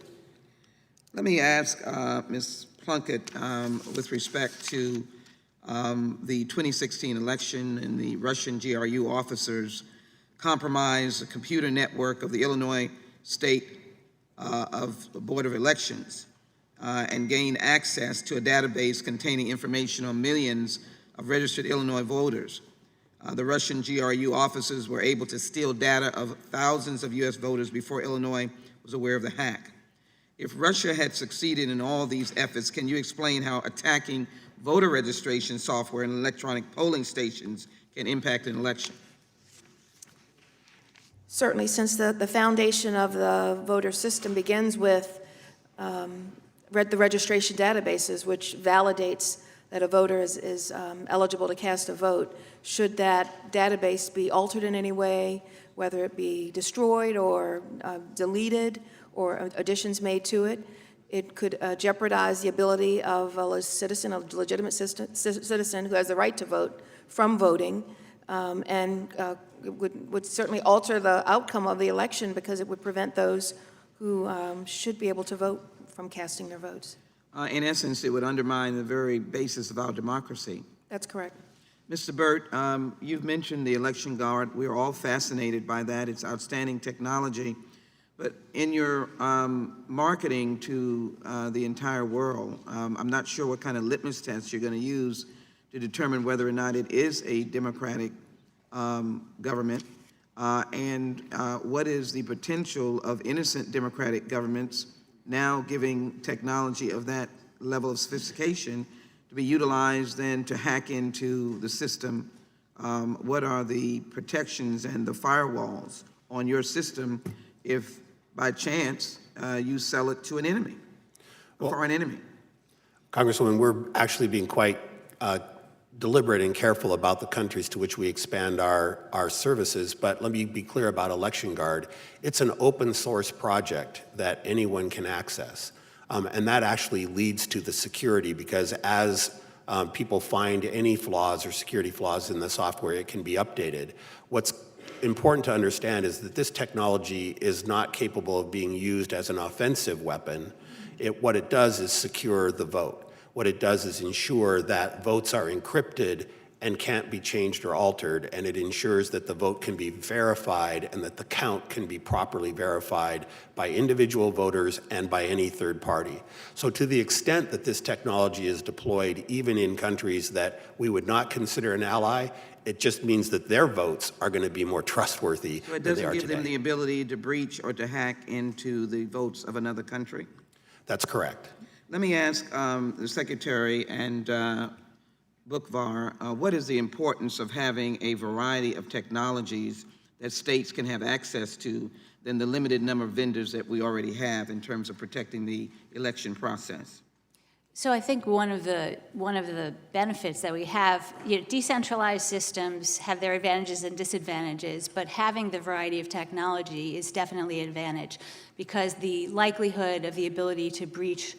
Let me ask Ms. Plunkett with respect to the 2016 election and the Russian GRU officers compromised the computer network of the Illinois State of Board of Elections and gained access to a database containing information on millions of registered Illinois voters. The Russian GRU officers were able to steal data of thousands of U.S. voters before Illinois was aware of the hack. If Russia had succeeded in all these efforts, can you explain how attacking voter registration software and electronic polling stations can impact an election? Certainly, since the foundation of the voter system begins with the registration databases, which validates that a voter is eligible to cast a vote, should that database be altered in any way, whether it be destroyed or deleted or additions made to it, it could jeopardize the ability of a legitimate citizen who has the right to vote from voting, and would certainly alter the outcome of the election because it would prevent those who should be able to vote from casting their votes. In essence, it would undermine the very basis of our democracy. That's correct. Mr. Burt, you've mentioned the election guard. We're all fascinated by that. It's outstanding technology. But in your marketing to the entire world, I'm not sure what kind of litmus test you're going to use to determine whether or not it is a democratic government, and what is the potential of innocent democratic governments now giving technology of that level of sophistication to be utilized then to hack into the system. What are the protections and the firewalls on your system if by chance you sell it to an enemy, a foreign enemy? Congresswoman, we're actually being quite deliberate and careful about the countries to which we expand our services, but let me be clear about Election Guard. It's an open source project that anyone can access, and that actually leads to the security, because as people find any flaws or security flaws in the software, it can be updated. What's important to understand is that this technology is not capable of being used as an offensive weapon. What it does is secure the vote. What it does is ensure that votes are encrypted and can't be changed or altered, and it ensures that the vote can be verified and that the count can be properly verified by individual voters and by any third party. So to the extent that this technology is deployed even in countries that we would not consider an ally, it just means that their votes are going to be more trustworthy So it than they are doesn't give today. them the ability to breach or to hack into the votes of another country? That's correct. Let me ask the Secretary and Bookvar, what is the importance of having a variety of technologies that states can have access to than the limited number of vendors that we already have in terms of protecting the election process? So I think one of the benefits that we have, decentralized systems have their advantages and disadvantages, but having the variety of technology is definitely an advantage, because the likelihood of the ability to breach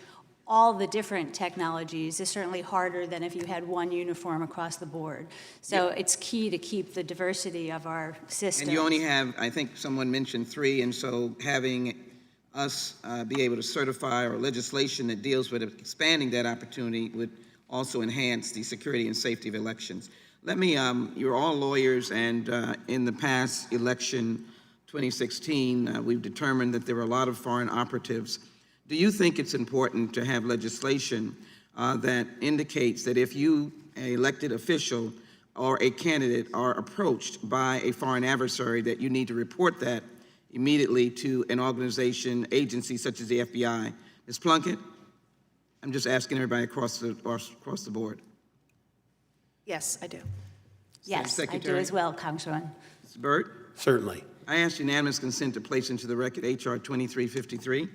all the different technologies is certainly harder than if you had one uniform across the board. So it's key to keep the diversity of our system. And you only have, I think someone mentioned 3, and so having us be able to certify or legislation that deals with expanding that opportunity would also enhance the security and safety of elections. Let me, you're all lawyers, and in the past election 2016, we've determined that there were a lot of foreign operatives. Do you think it's important to have legislation that indicates that if you, an elected official or a candidate, are approached by a foreign adversary, that you need to report that immediately to an organization, agency such as the FBI? Ms. Plunkett? I'm just asking everybody across the board. Yes, I do. Yes, I do Secretary? as well, Congressman. Mr. Burt? Certainly. I ask unanimous consent to place into the record H.R. 2353.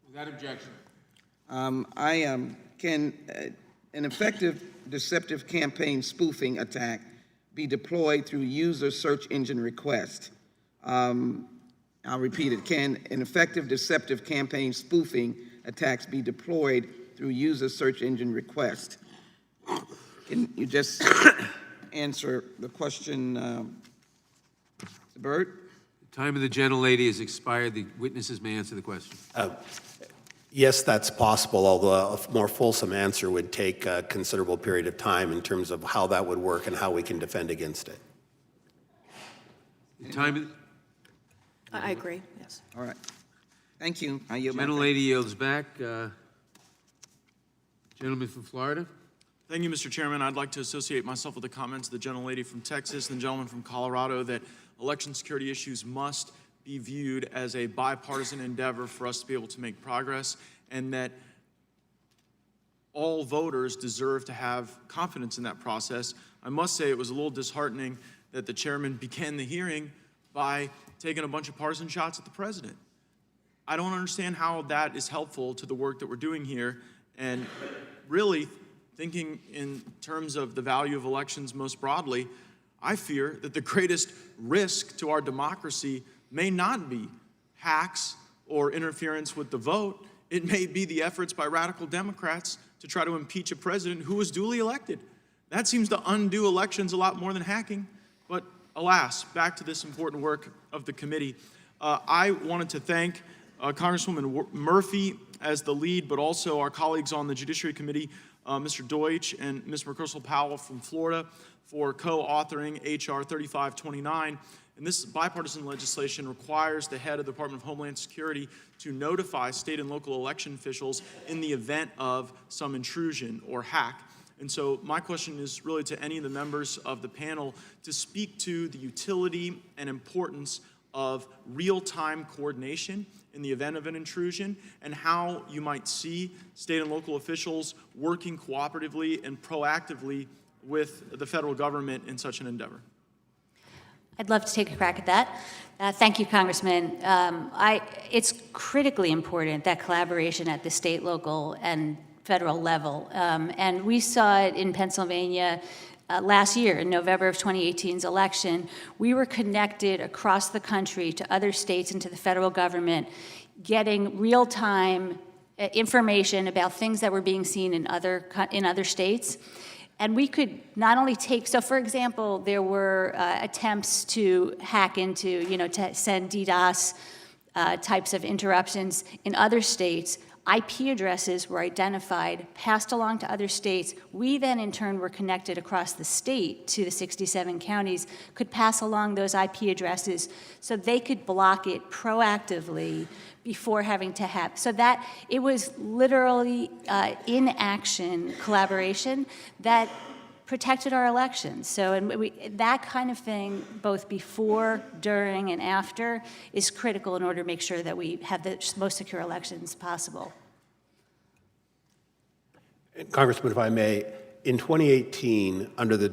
Without objection. Can an effective deceptive campaign spoofing attack be deployed through user search engine request? I'll repeat it. Can an effective deceptive campaign spoofing attacks be deployed through user search engine request? Can you just answer the question, Mr. Burt? The time of the gentlelady has expired. The witnesses may answer the question. Yes, that's possible, although a more fulsome answer would take a considerable period of time in terms of how that would work and how we can defend against it. The time, I agree, yes. All right. Thank you. I yield my time. gentlelady yields back. Gentleman from Florida. Thank you, Mr. Chairman. I'd like to associate myself with the comments of the gentlelady from Texas and the gentleman from Colorado that election security issues must be viewed as a bipartisan endeavor for us to be able to make progress, and that all voters deserve to have confidence in that process. I must say it was a little disheartening that the chairman began the hearing by taking a bunch of partisan shots at the president. I don't understand how that is helpful to the work that we're doing here, and really thinking in terms of the value of elections most broadly, I fear that the greatest risk to our democracy may not be hacks or interference with the vote. It may be the efforts by radical Democrats to try to impeach a president who was duly elected. That seems to undo elections a lot more than hacking. But alas, back to this important work of the committee. I wanted to thank Congresswoman Murphy as the lead, but also our colleagues on the Judiciary Committee, Mr. Deutsch and Ms. McChrystal-Powell from Florida, for co-authoring H.R. 3529. And this bipartisan legislation requires the head of the Department of Homeland Security to notify state and local election officials in the event of some intrusion or hack. And so my question is really to any of the members of the panel to speak to the utility and importance of real-time coordination in the event of an intrusion, and how you might see state and local officials working cooperatively and proactively with the federal government in such an endeavor. I'd love to take a crack at that. Thank you, Congressman. It's critically important, that collaboration at the state, local, and federal level. And we saw it in Pennsylvania last year, in November of 2018's election. We were connected across the country to other states and to the federal government, getting real-time information about things that were being seen in other states. And we could not only take, so for example, there were attempts to hack into, to send DDoS types of interruptions in other states. IP addresses were identified, passed along to other states. We then, in turn, were connected across the state to the 67 counties, could pass along those IP addresses so they could block it proactively before having to happen. So that it was literally in action collaboration that protected our elections. So that kind of thing, both before, during, and after, is critical in order to make sure that we have the most secure elections possible. Congressman, if I may, in 2018, under the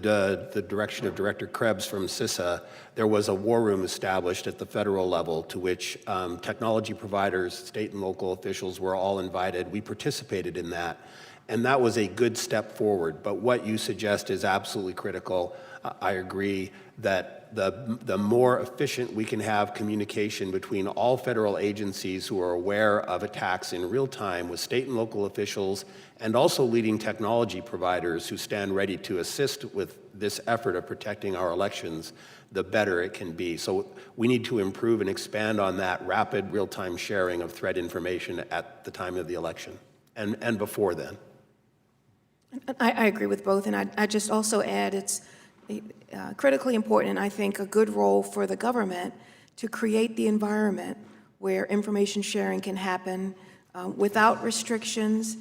direction of Director Krebs from CISA, there was a war room established at the federal level to which technology providers, state and local officials were all invited. We participated in that, and that was a good step forward. But what you suggest is absolutely critical. I agree that the more efficient we can have communication between all federal agencies who are aware of attacks in real time with state and local officials, and also leading technology providers who stand ready to assist with this effort of protecting our elections, the better it can be. So we need to improve and expand on that rapid real-time sharing of threat information at the time of the election and before then. I agree with both, and I just also add it's critically important, and I think a good role for the government to create the environment where information sharing can happen without restrictions,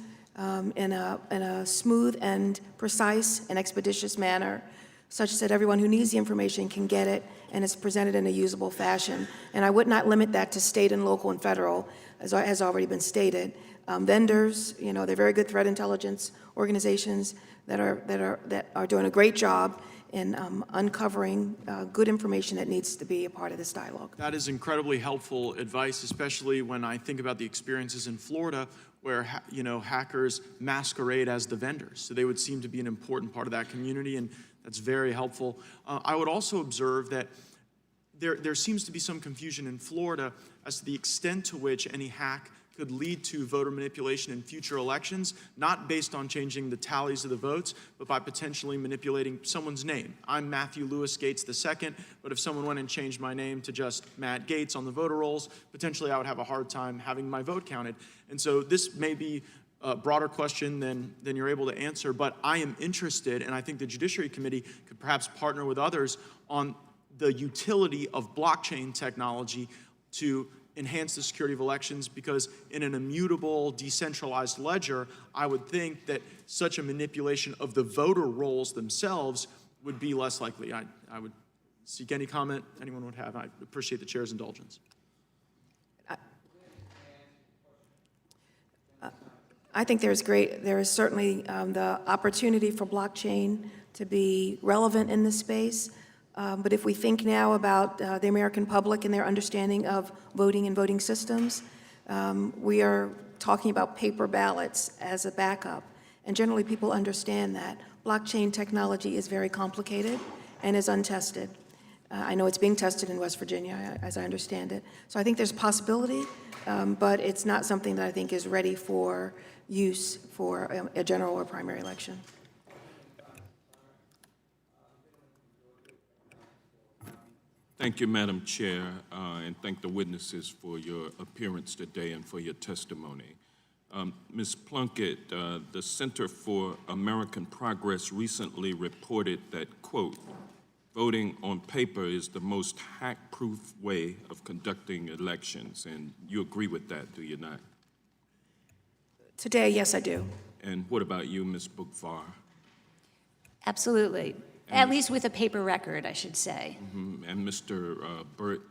in a smooth and precise and expeditious manner, such that everyone who needs the information can get it and it's presented in a usable fashion. And I would not limit that to state and local and federal, as has already been stated. Vendors, they're very good threat intelligence organizations that are doing a great job in uncovering good information that needs to be a part of this dialogue. That is incredibly helpful advice, especially when I think about the experiences in Florida where hackers masquerade as the vendors. So they would seem to be an important part of that community, and that's very helpful. I would also observe that there seems to be some confusion in Florida as to the extent to which any hack could lead to voter manipulation in future elections, not based on changing the tallies of the votes, but by potentially manipulating someone's name. I'm Matthew Lewis Gates II, but if someone went and changed my name to just Matt Gates on the voter rolls, potentially I would have a hard time having my vote counted. And so this may be a broader question than you're able to answer, but I am interested, and I think the Judiciary Committee could perhaps partner with others on the utility of blockchain technology to enhance the security of elections, because in an immutable, decentralized ledger, I would think that such a manipulation of the voter rolls themselves would be less likely. I would seek any comment anyone would have. I appreciate the chair's indulgence. I think there is certainly the opportunity for blockchain to be relevant in this space. But if we think now about the American public and their understanding of voting and voting systems, we are talking about paper ballots as a backup. And generally, people understand that. Blockchain technology is very complicated and is untested. I know it's being tested in West Virginia, as I understand it. So I think there's a possibility, but it's not something that I think is ready for use for a general or primary election. Thank you, Madam Chair, and thank the witnesses for your appearance today and for your testimony. Ms. Plunkett, the Center for American Progress recently reported that, quote, voting on paper is the most hack-proof way of conducting elections, and you agree with that, do you not? Today, yes, I do. And what about you, Ms. Bukvar? Absolutely. At least with a paper record, I should say. And Mr. Burt?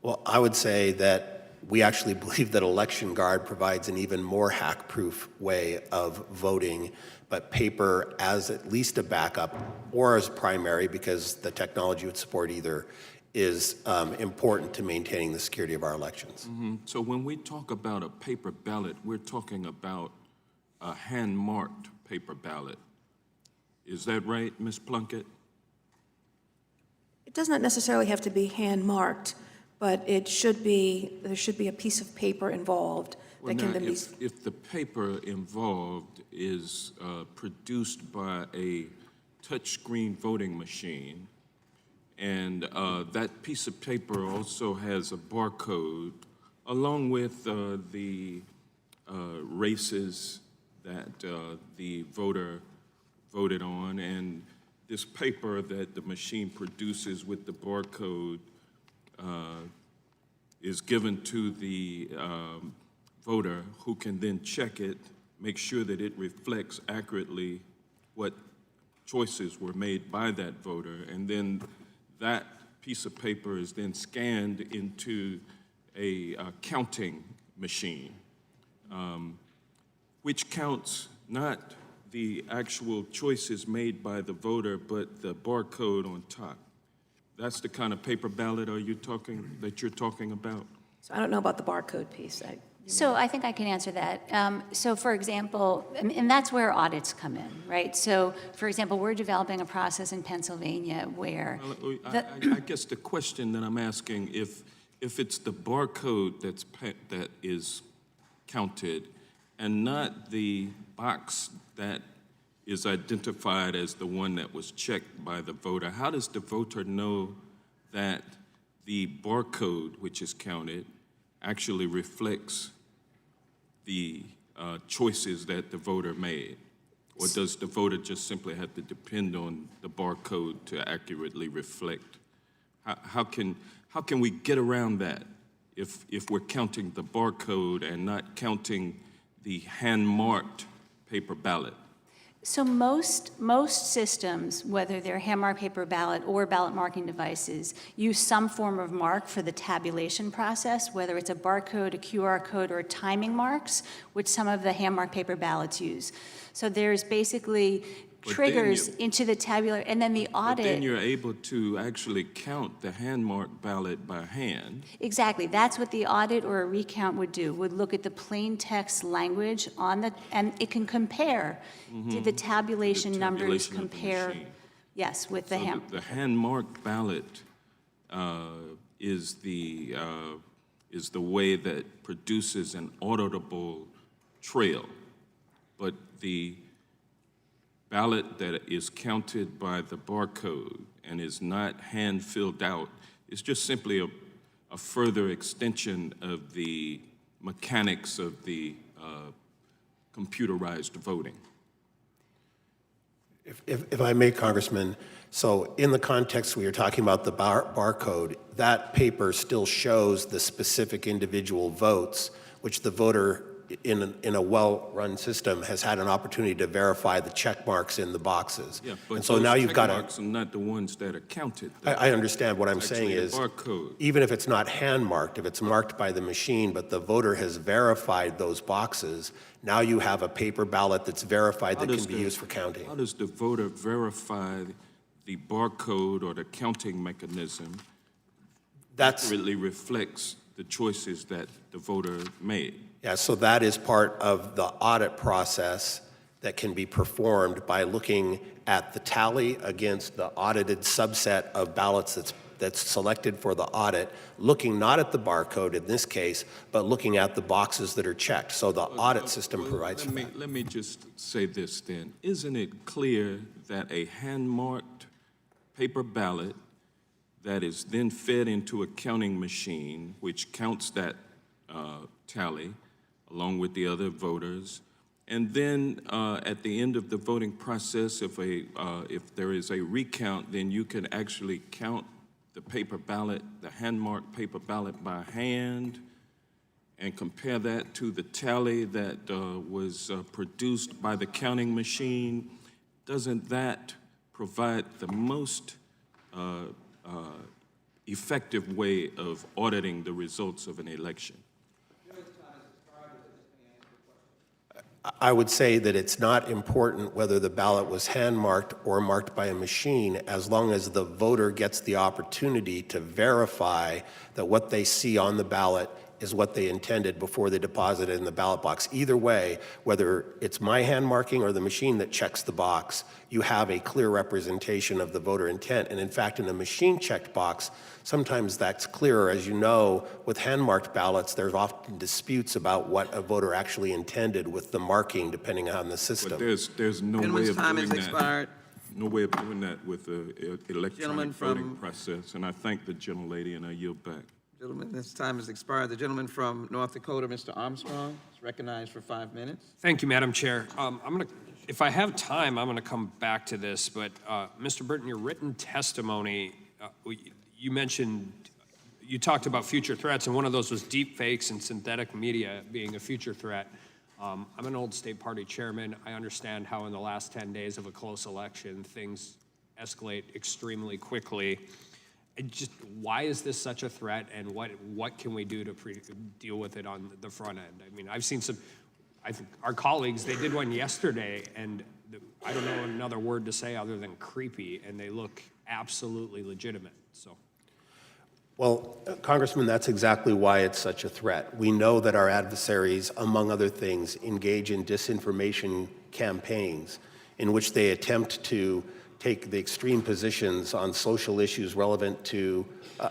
Well, I would say that we actually believe that Election Guard provides an even more hack-proof way of voting, but paper as at least a backup or as primary, because the technology would support either, is important to maintaining the security of our elections. So when we talk about a paper ballot, we're talking about a hand-marked paper ballot. Is that right, Ms. Plunkett? It does not necessarily have to be hand-marked, but there should be a piece of paper involved that can then be... If the paper involved is produced by a touchscreen voting machine, and that piece of paper also has a barcode, along with the races that the voter voted on, and this paper that the machine produces with the barcode is given to the voter, who can then check it, make sure that it reflects accurately what choices were made by that voter, and then that piece of paper is then scanned into a counting machine, which counts not the actual choices made by the voter, but the barcode on top. That's the kind of paper ballot that you're talking about? So I don't know about the barcode piece. So I think I can answer that. So for example, and that's where audits come in, right? So for example, we're developing a process in Pennsylvania where... Well, I guess the question that I'm asking, if it's the barcode that is counted and not the box that is identified as the one that was checked by the voter, how does the voter know that the barcode, which is counted, actually reflects the choices that the voter made? Or does the voter just simply have to depend on the barcode to accurately reflect? How can we get around that if we're counting the barcode and not counting the hand-marked paper ballot? So most systems, whether they're hand-marked paper ballot or ballot marking devices, use some form of mark for the tabulation process, whether it's a barcode, a QR code, or timing marks, which some of the hand-marked paper ballots use. So there's basically triggers into the tabular, and then the audit... But then you're able to actually count the hand-marked ballot by hand. Exactly. That's what the audit or a recount would do, would look at the plain text language on the, and it can compare. Did the tabulation numbers compare? Yes, with the hand. The hand-marked ballot is the way that produces an auditable trail, but the ballot that is counted by the barcode and is not hand-filled out is just simply a further extension of the mechanics of the computerized voting. If I may, Congressman, so in the context we are talking about the barcode, that paper still shows the specific individual votes which the voter in a well-run system has had an opportunity to verify the check marks in the boxes. Yeah, but and so those now you've check got marks are not the ones that are counted. I understand what I'm It's saying actually is, a barcode. even if it's not hand-marked, if it's marked by the machine, but the voter has verified those boxes, now you have a paper ballot that's verified that can be used for counting. How does the voter verify the barcode or the counting mechanism That's, accurately reflects the choices that the voter made? yeah, so that is part of the audit process that can be performed by looking at the tally against the audited subset of ballots that's selected for the audit, looking not at the barcode in this case, but looking at the boxes that are checked. So the audit system provides for that. Let me just say this then. Isn't it clear that a hand-marked paper ballot that is then fed into a counting machine, which counts that tally along with the other voters, and then at the end of the voting process, if there is a recount, then you can actually count the paper ballot, the hand-marked paper ballot by hand, and compare that to the tally that was produced by the counting machine. Doesn't that provide the most effective way of auditing the results of an election? I would say that it's not important whether the ballot was hand-marked or marked by a machine, as long as the voter gets the opportunity to verify that what they see on the ballot is what they intended before they deposit it in the ballot box. Either way, whether it's my hand marking or the machine that checks the box, you have a clear representation of the voter intent. And in fact, in a machine-checked box, sometimes that's clearer. As you know, with hand-marked ballots, there's often disputes about what a voter actually intended with the marking, depending on the system. But there's no way Gentleman's of time doing has expired. No way of doing that with the electronic Gentleman voting from- process. And I thank the gentlelady, and I yield back. Gentlemen, this time has expired. The gentleman from North Dakota, Mr. Armstrong, is recognized for 5 minutes. Thank you, Madam Chair. If I have time, I'm gonna come back to this, but Mr. Burton, your written testimony, you talked about future threats, and one of those was deep fakes and synthetic media being a future threat. I'm an old state party chairman. I understand how in the last 10 days of a close election, things escalate extremely quickly. Why is this such a threat, and what can we do to deal with it on the front end? I mean, I've seen I think our colleagues, they did one yesterday, and I don't know another word to say other than creepy, and they look absolutely legitimate, so. Well, Congressman, that's exactly why it's such a threat. We know that our adversaries, among other things, engage in disinformation campaigns in which they attempt to take the extreme positions on social issues relevant to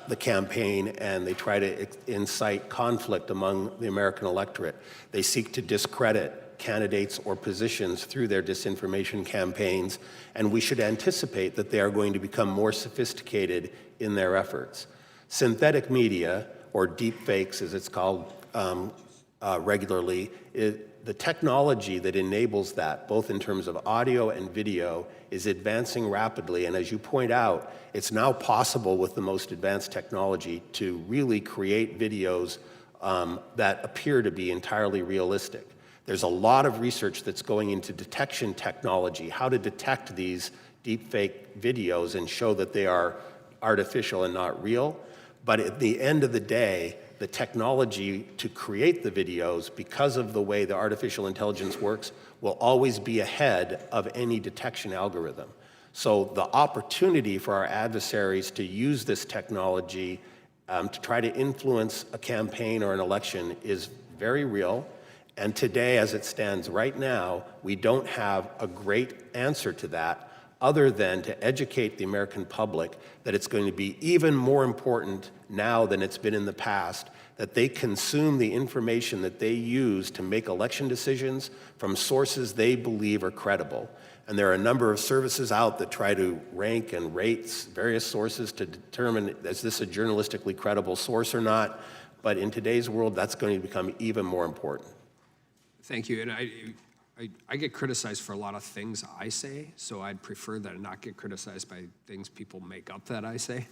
the campaign, and they try to incite conflict among the American electorate. They seek to discredit candidates or positions through their disinformation campaigns, and we should anticipate that they are going to become more sophisticated in their efforts. Synthetic media, or deep fakes as it's called regularly, the technology that enables that, both in terms of audio and video, is advancing rapidly. And as you point out, it's now possible with the most advanced technology to really create videos that appear to be entirely realistic. There's a lot of research that's going into detection technology, how to detect these deepfake videos and show that they are artificial and not real. But at the end of the day, the technology to create the videos, because of the way the artificial intelligence works, will always be ahead of any detection algorithm. So the opportunity for our adversaries to use this technology to try to influence a campaign or an election is very real. And today, as it stands right now, we don't have a great answer to that other than to educate the American public that it's going to be even more important now than it's been in the past that they consume the information that they use to make election decisions from sources they believe are credible. And there are a number of services out that try to rank and rate various sources to determine, is this a journalistically credible source or not? But in today's world, that's going to become even more important. Thank you, and I get criticized for a lot of things I say, so I'd prefer that I not get criticized by things people make up that I say.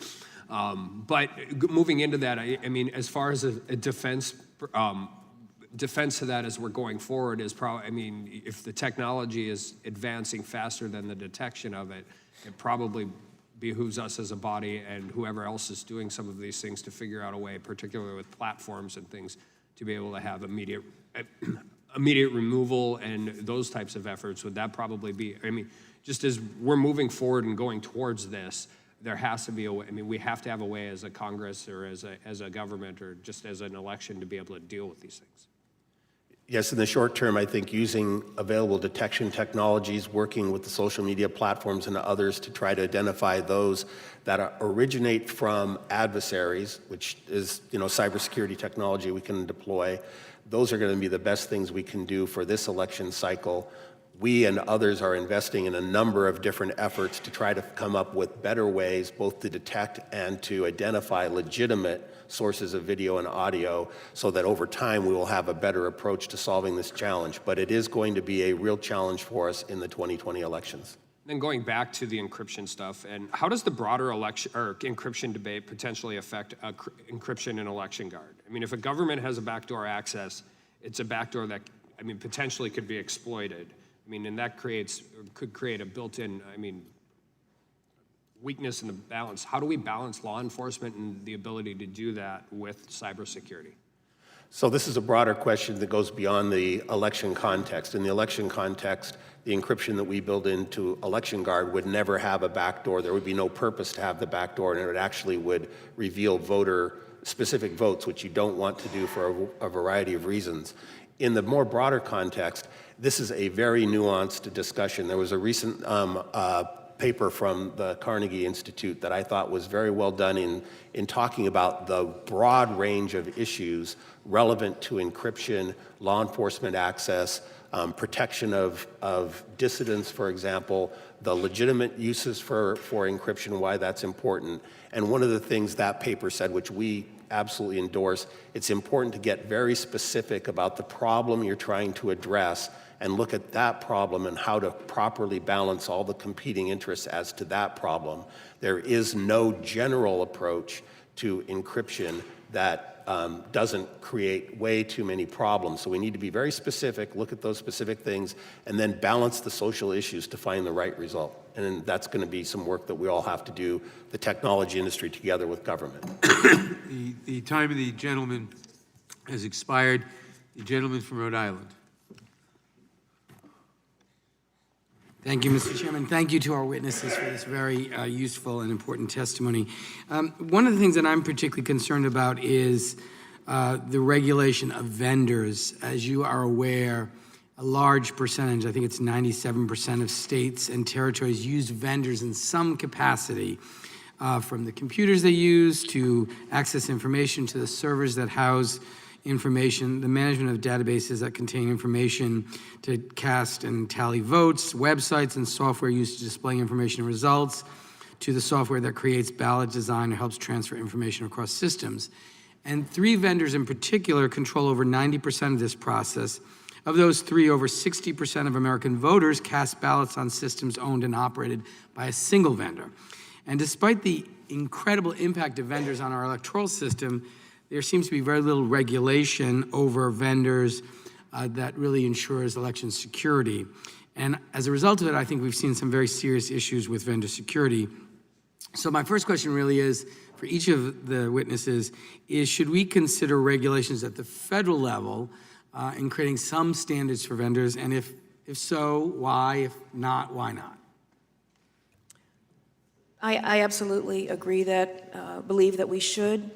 But moving into that, I mean, as far as a defense defense to that as we're going forward is probably, I mean, if the technology is advancing faster than the detection of it, it probably behooves us as a body and whoever else is doing some of these things to figure out a way, particularly with platforms and things, to be able to have immediate removal and those types of efforts. Would that probably be, I mean, just as we're moving forward and going towards this, there has to be a way, I mean, we have to have a way as a Congress or as a government or just as an election to be able to deal with these things. Yes, in the short term, I think using available detection technologies, working with the social media platforms and others to try to identify those that originate from adversaries, which is, cybersecurity technology we can deploy. Those are going to be the best things we can do for this election cycle. We and others are investing in a number of different efforts to try to come up with better ways both to detect and to identify legitimate sources of video and audio so that over time we will have a better approach to solving this challenge. But it is going to be a real challenge for us in the 2020 elections. Then going back to the encryption stuff, and how does the broader election or encryption debate potentially affect encryption in Election Guard? I mean, if a government has a backdoor access, it's a backdoor that, I mean, potentially could be exploited. I mean, and that could create a built-in, I mean, weakness in the balance. How do we balance law enforcement and the ability to do that with cybersecurity? So this is a broader question that goes beyond the election context. In the election context, the encryption that we build into Election Guard would never have a backdoor. There would be no purpose to have the backdoor, and it actually would reveal voter-specific votes, which you don't want to do for a variety of reasons. In the more broader context, this is a very nuanced discussion. There was a recent paper from the Carnegie Institute that I thought was very well done in talking about the broad range of issues relevant to encryption, law enforcement access, protection of dissidents, for example, the legitimate uses for encryption, why that's important. And one of the things that paper said, which we absolutely endorse, it's important to get very specific about the problem you're trying to address and look at that problem and how to properly balance all the competing interests as to that problem. There is no general approach to encryption that doesn't create way too many problems. So we need to be very specific, look at those specific things, and then balance the social issues to find the right result. And that's going to be some work that we all have to do, the technology industry together with government. The time of the gentleman has expired. The gentleman from Rhode Island. Thank you, Mr. Chairman. Thank you to our witnesses for this very useful and important testimony. One of the things that I'm particularly concerned about is the regulation of vendors. As you are aware, a large percentage, I think it's 97% of states and territories use vendors in some capacity, from the computers they use to access information to the servers that house information, the management of databases that contain information to cast and tally votes, websites and software used to display information and results, to the software that creates ballot design or helps transfer information across systems. And 3 vendors in particular control over 90% of this process. Of those 3, over 60% of American voters cast ballots on systems owned and operated by a single vendor. And despite the incredible impact of vendors on our electoral system, there seems to be very little regulation over vendors that really ensures election security. And as a result of it, I think we've seen some very serious issues with vendor security. So my first question really is, for each of the witnesses, is should we consider regulations at the federal level in creating some standards for vendors? And if so, why? If not, why not? I absolutely agree that, believe that we should.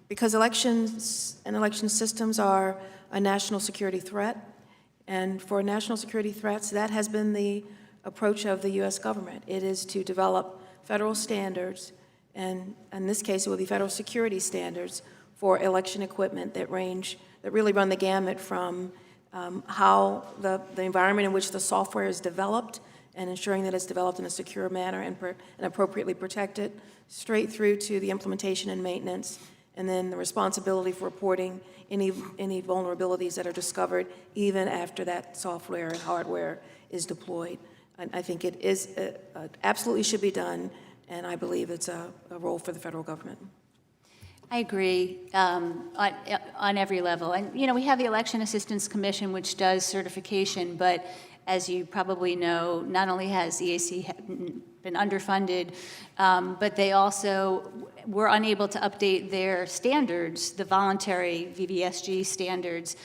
Because elections and election systems are a national security threat, and for national security threats, that has been the approach of the U.S. government. It is to develop federal standards, and in this case, it will be federal security standards for election equipment that really run the gamut from how the environment in which the software is developed and ensuring that it's developed in a secure manner and appropriately protected, straight through to the implementation and maintenance, and then the responsibility for reporting any vulnerabilities that are discovered even after that software and hardware is deployed. I think it is absolutely should be done, and I believe it's a role for the federal government. I agree on every level. And, you know, we have the Election Assistance Commission, which does certification, but as you probably know, not only has EAC been underfunded, but they also were unable to update their standards, the voluntary VVSG standards,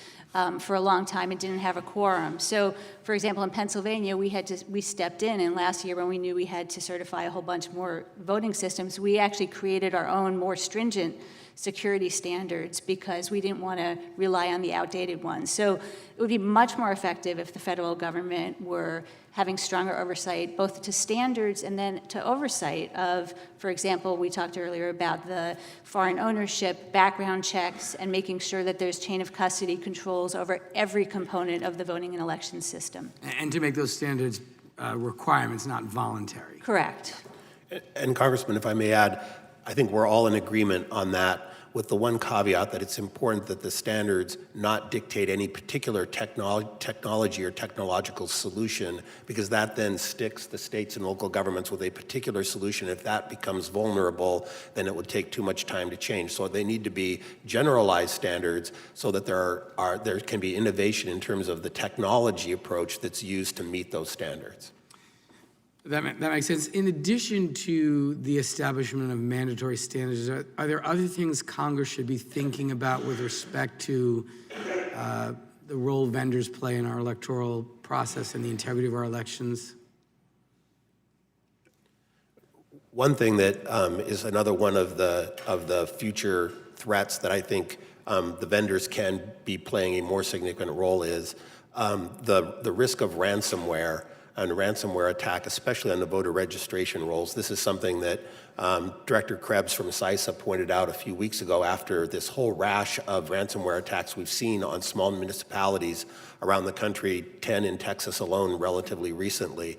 for a long time and didn't have a quorum. So, for example, in Pennsylvania, we stepped in, and last year when we knew we had to certify a whole bunch more voting systems, we actually created our own more stringent security standards because we didn't want to rely on the outdated ones. So it would be much more effective if the federal government were having stronger oversight, both to standards and then to oversight of, for example, we talked earlier about the foreign ownership, background checks, and making sure that there's chain of custody controls over every component of the voting and election system. And to make those standards requirements, not voluntary. Correct. And Congressman, if I may add, I think we're all in agreement on that, with the one caveat that it's important that the standards not dictate any particular technology or technological solution, because that then sticks the states and local governments with a particular solution. If that becomes vulnerable, then it would take too much time to change. So they need to be generalized standards so that there can be innovation in terms of the technology approach that's used to meet those standards. That makes sense. In addition to the establishment of mandatory standards, are there other things Congress should be thinking about with respect to the role vendors play in our electoral process and the integrity of our elections? One thing that is another one of the future threats that I think the vendors can be playing a more significant role is the risk of ransomware and ransomware attack, especially on the voter registration rolls. This is something that Director Krebs from CISA pointed out a few weeks ago after this whole rash of ransomware attacks we've seen on small municipalities around the country, 10 in Texas alone relatively recently.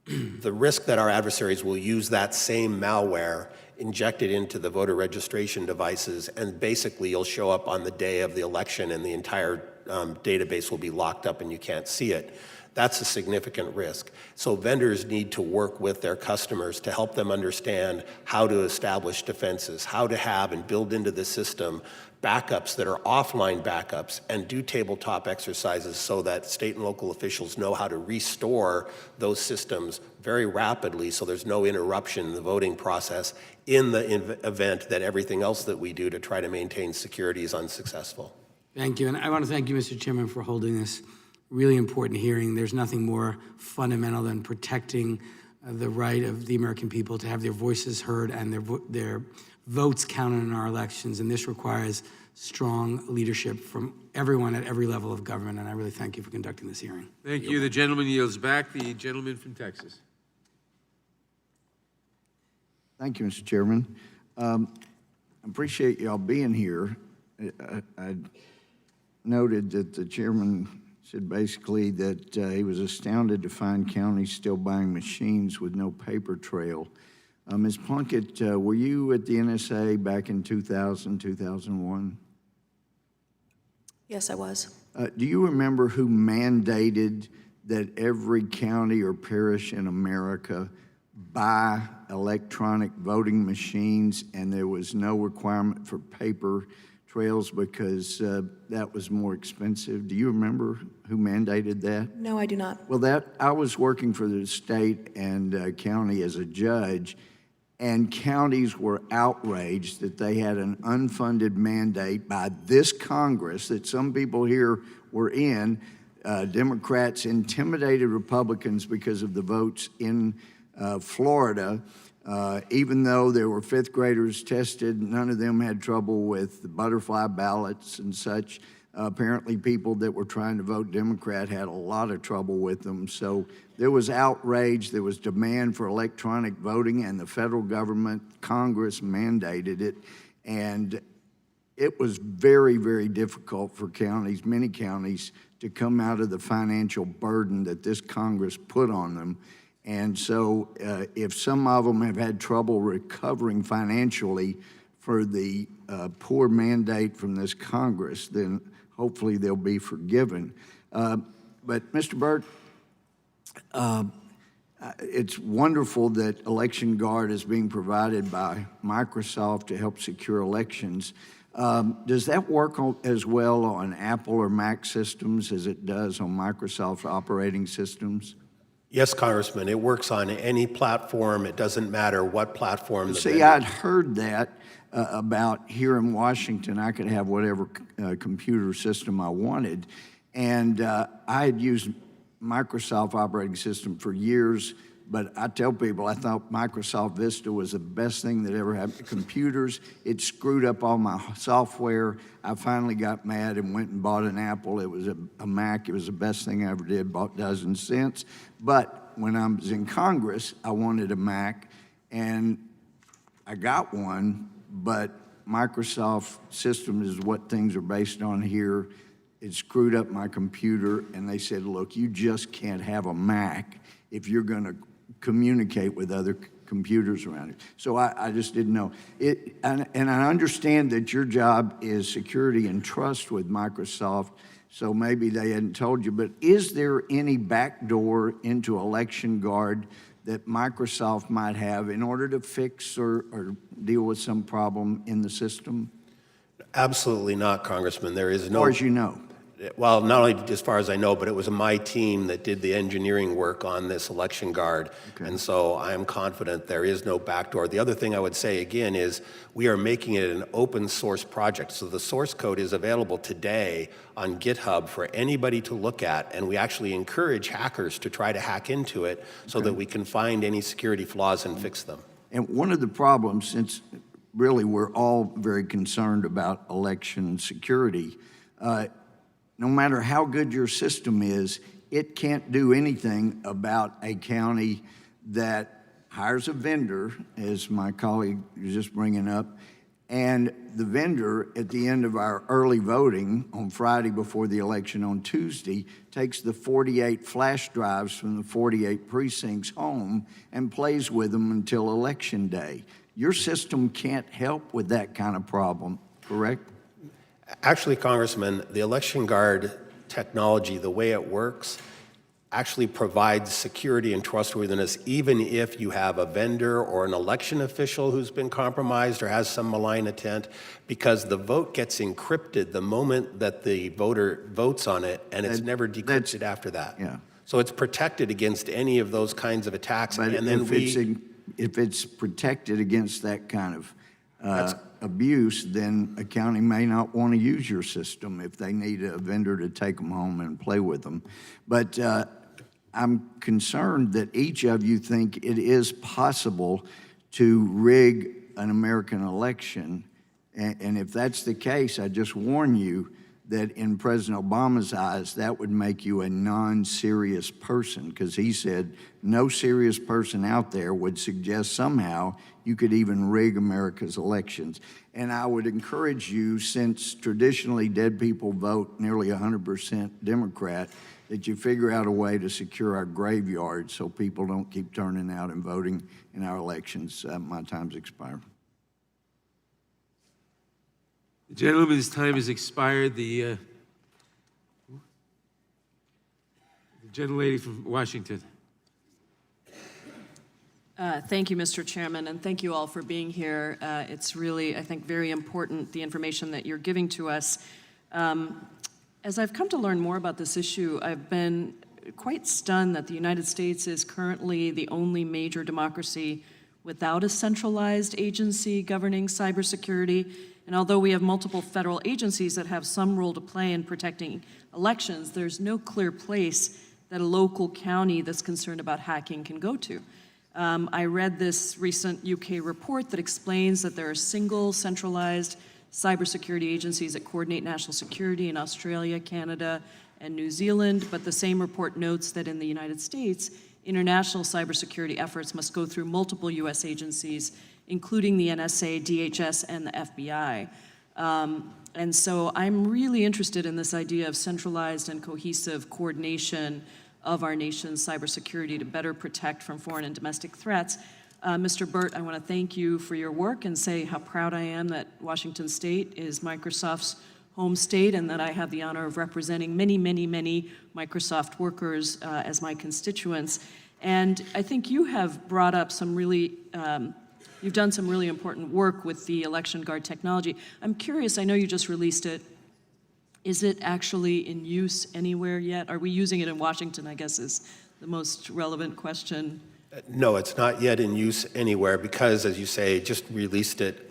The risk that our adversaries will use that same malware injected into the voter registration devices, and basically you'll show up on the day of the election and the entire database will be locked up and you can't see it. That's a significant risk. So vendors need to work with their customers to help them understand how to establish defenses, how to have and build into the system backups that are offline backups, and do tabletop exercises so that state and local officials know how to restore those systems very rapidly so there's no interruption in the voting process in the event that everything else that we do to try to maintain security is unsuccessful. Thank you. And I want to thank you, Mr. Chairman, for holding this really important hearing. There's nothing more fundamental than protecting the right of the American people to have their voices heard and their votes counted in our elections. And this requires strong leadership from everyone at every level of government. And I really thank you for conducting this hearing. Thank you. The gentleman yields back. The gentleman from Texas. Thank you, Mr. Chairman. I appreciate y'all being here. I noted that the chairman said basically that he was astounded to find counties still buying machines with no paper trail. Ms. Plunkett, were you at the NSA back in 2000, 2001? Yes, I was. Do you remember who mandated that every county or parish in America buy electronic voting machines and there was no requirement for paper trails because that was more expensive? Do you remember who mandated that? No, I do not. Well, I was working for the state and county as a judge, and counties were outraged that they had an unfunded mandate by this Congress that some people here were in. Democrats intimidated Republicans because of the votes in Florida. Even though there were fifth graders tested, none of them had trouble with the butterfly ballots and such. Apparently people that were trying to vote Democrat had a lot of trouble with them. So there was outrage, there was demand for electronic voting, and the federal government, Congress mandated it. And it was very, very difficult for counties, many counties, to come out of the financial burden that this Congress put on them. And so if some of them have had trouble recovering financially for the poor mandate from this Congress, then hopefully they'll be forgiven. But Mr. Burt, It's wonderful that Election Guard is being provided by Microsoft to help secure elections. Does that work as well on Apple or Mac systems as it does on Microsoft operating systems? Yes, Congressman, it works on any platform. It doesn't matter what platform the See, vendor- I'd heard that about here in Washington, I could have whatever computer system I wanted. And I had used Microsoft operating system for years, but I tell people I thought Microsoft Vista was the best thing that ever happened to computers. It screwed up all my software. I finally got mad and went and bought an Apple. It was a Mac. It was the best thing I ever did, bought dozens since. But when I was in Congress, I wanted a Mac, and I got one, but Microsoft system is what things are based on here. It screwed up my computer, and they said, look, you just can't have a Mac if you're going to communicate with other computers around it. So I just didn't know. And I understand that your job is security and trust with Microsoft, so maybe they hadn't told you, but is there any backdoor into Election Guard that Microsoft might have in order to fix or deal with some problem in the system? Absolutely not, Congressman. There is no... As far as you know. Well, not only as far as I know, but it was my team that did the engineering work on this Election Guard. Okay. And so I am confident there is no backdoor. The other thing I would say again is we are making it an open source project. So the source code is available today on GitHub for anybody to look at. And we actually encourage hackers to try to hack into it so that we can find any security flaws and fix them. And one of the problems, since really we're all very concerned about election security, no matter how good your system is, it can't do anything about a county that hires a vendor, as my colleague was just bringing up, and the vendor at the end of our early voting on Friday before the election on Tuesday takes the 48 flash drives from the 48 precincts home and plays with them until Election Day. Your system can't help with that kind of problem, correct? Actually, Congressman, the Election Guard technology, the way it works, actually provides security and trustworthiness even if you have a vendor or an election official who's been compromised or has some malign intent, because the vote gets encrypted the moment that the voter votes on it, and it's never decrypted after that. Yeah. So it's protected against any of those kinds of attacks. But and then if it's protected against that kind of abuse, then a county may not want to use your system if they need a vendor to take them home and play with them. But I'm concerned that each of you think it is possible to rig an American election. And if that's the case, I just warn you that in President Obama's eyes, that would make you a non-serious person, because he said no serious person out there would suggest somehow you could even rig America's elections. And I would encourage you, since traditionally dead people vote nearly 100% Democrat, that you figure out a way to secure our graveyards so people don't keep turning out and voting in our elections. My time's expired. The gentleman's time has expired. The gentlelady from Washington. Thank you, Mr. Chairman, and thank you all for being here. It's really, I think, very important, the information that you're giving to us. As I've come to learn more about this issue, I've been quite stunned that the United States is currently the only major democracy without a centralized agency governing cybersecurity. And although we have multiple federal agencies that have some role to play in protecting elections, there's no clear place that a local county that's concerned about hacking can go to. I read this recent UK report that explains that there are single centralized cybersecurity agencies that coordinate national security in Australia, Canada, and New Zealand, but the same report notes that in the United States, international cybersecurity efforts must go through multiple US agencies, including the NSA, DHS, and the FBI. And so I'm really interested in this idea of centralized and cohesive coordination of our nation's cybersecurity to better protect from foreign and domestic threats. Mr. Burt, I want to thank you for your work and say how proud I am that Washington State is Microsoft's home state and that I have the honor of representing many, many, many Microsoft workers as my constituents. And I think you have brought up some really, you've done some really important work with the election guard technology. I'm curious, I know you just released it. Is it actually in use anywhere yet? Are we using it in Washington, I guess, is the most relevant question. No, it's not yet in use anywhere because, as you say, just released it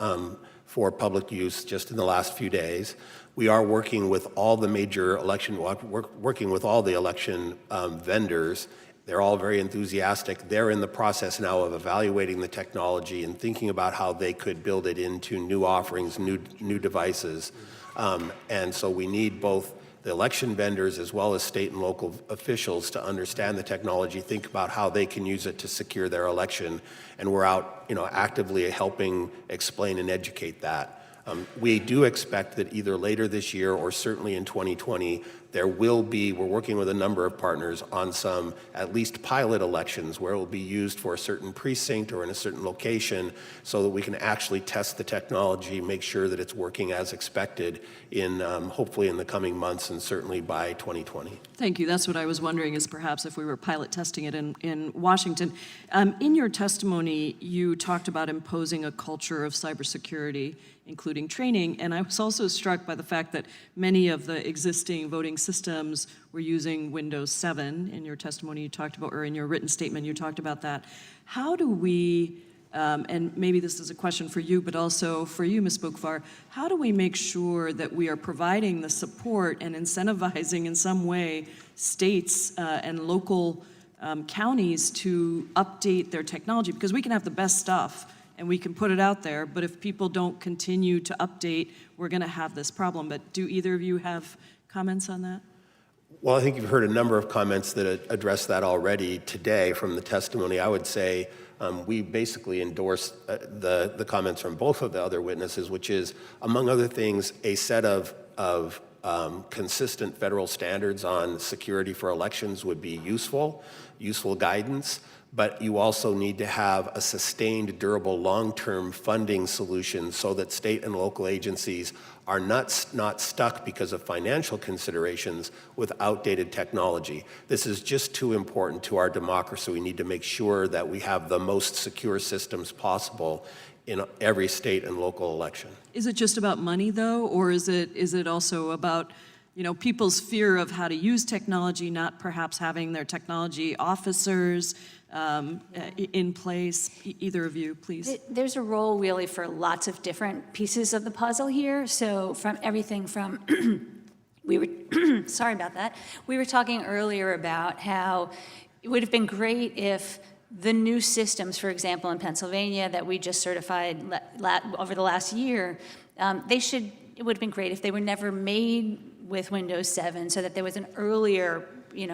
for public use just in the last few days. We are working with all the major election, working with all the election vendors. They're all very enthusiastic. They're in the process now of evaluating the technology and thinking about how they could build it into new offerings, new devices. And so we need both the election vendors as well as state and local officials to understand the technology, think about how they can use it to secure their election. And we're out, actively helping explain and educate that. We do expect that either later this year or certainly in 2020, there will be, we're working with a number of partners on some at least pilot elections where it will be used for a certain precinct or in a certain location so that we can actually test the technology, make sure that it's working as expected in hopefully in the coming months and certainly by 2020. Thank you. That's what I was wondering is perhaps if we were pilot testing it in Washington. In your testimony, you talked about imposing a culture of cybersecurity, including training, and I was also struck by the fact that many of the existing voting systems were using Windows 7. In your testimony you talked about, or in your written statement you talked about that. How do we, and maybe this is a question for you, but also for you, Ms. Boockvar, how do we make sure that we are providing the support and incentivizing in some way states and local counties to update their technology? Because we can have the best stuff, and we can put it out there, but if people don't continue to update, we're going to have this problem. But do either of you have comments on that? Well, I think you've heard a number of comments that address that already today from the testimony. I would say we basically endorse the comments from both of the other witnesses, which is, among other things, a set of consistent federal standards on security for elections would be useful guidance. But you also need to have a sustained, durable, long-term funding solution so that state and local agencies are not stuck because of financial considerations with outdated technology. This is just too important to our democracy. We need to make sure that we have the most secure systems possible in every state and local election. Is it just about money, though, or is it also about people's fear of how to use technology, not perhaps having their technology officers in place? Either of you, please. There's a role really for lots of different pieces of the puzzle here. So from everything from, sorry about that. We were talking earlier about how it would have been great if the new systems, for example, in Pennsylvania that we just certified over the last year, it would have been great if they were never made with Windows 7 so that there was an earlier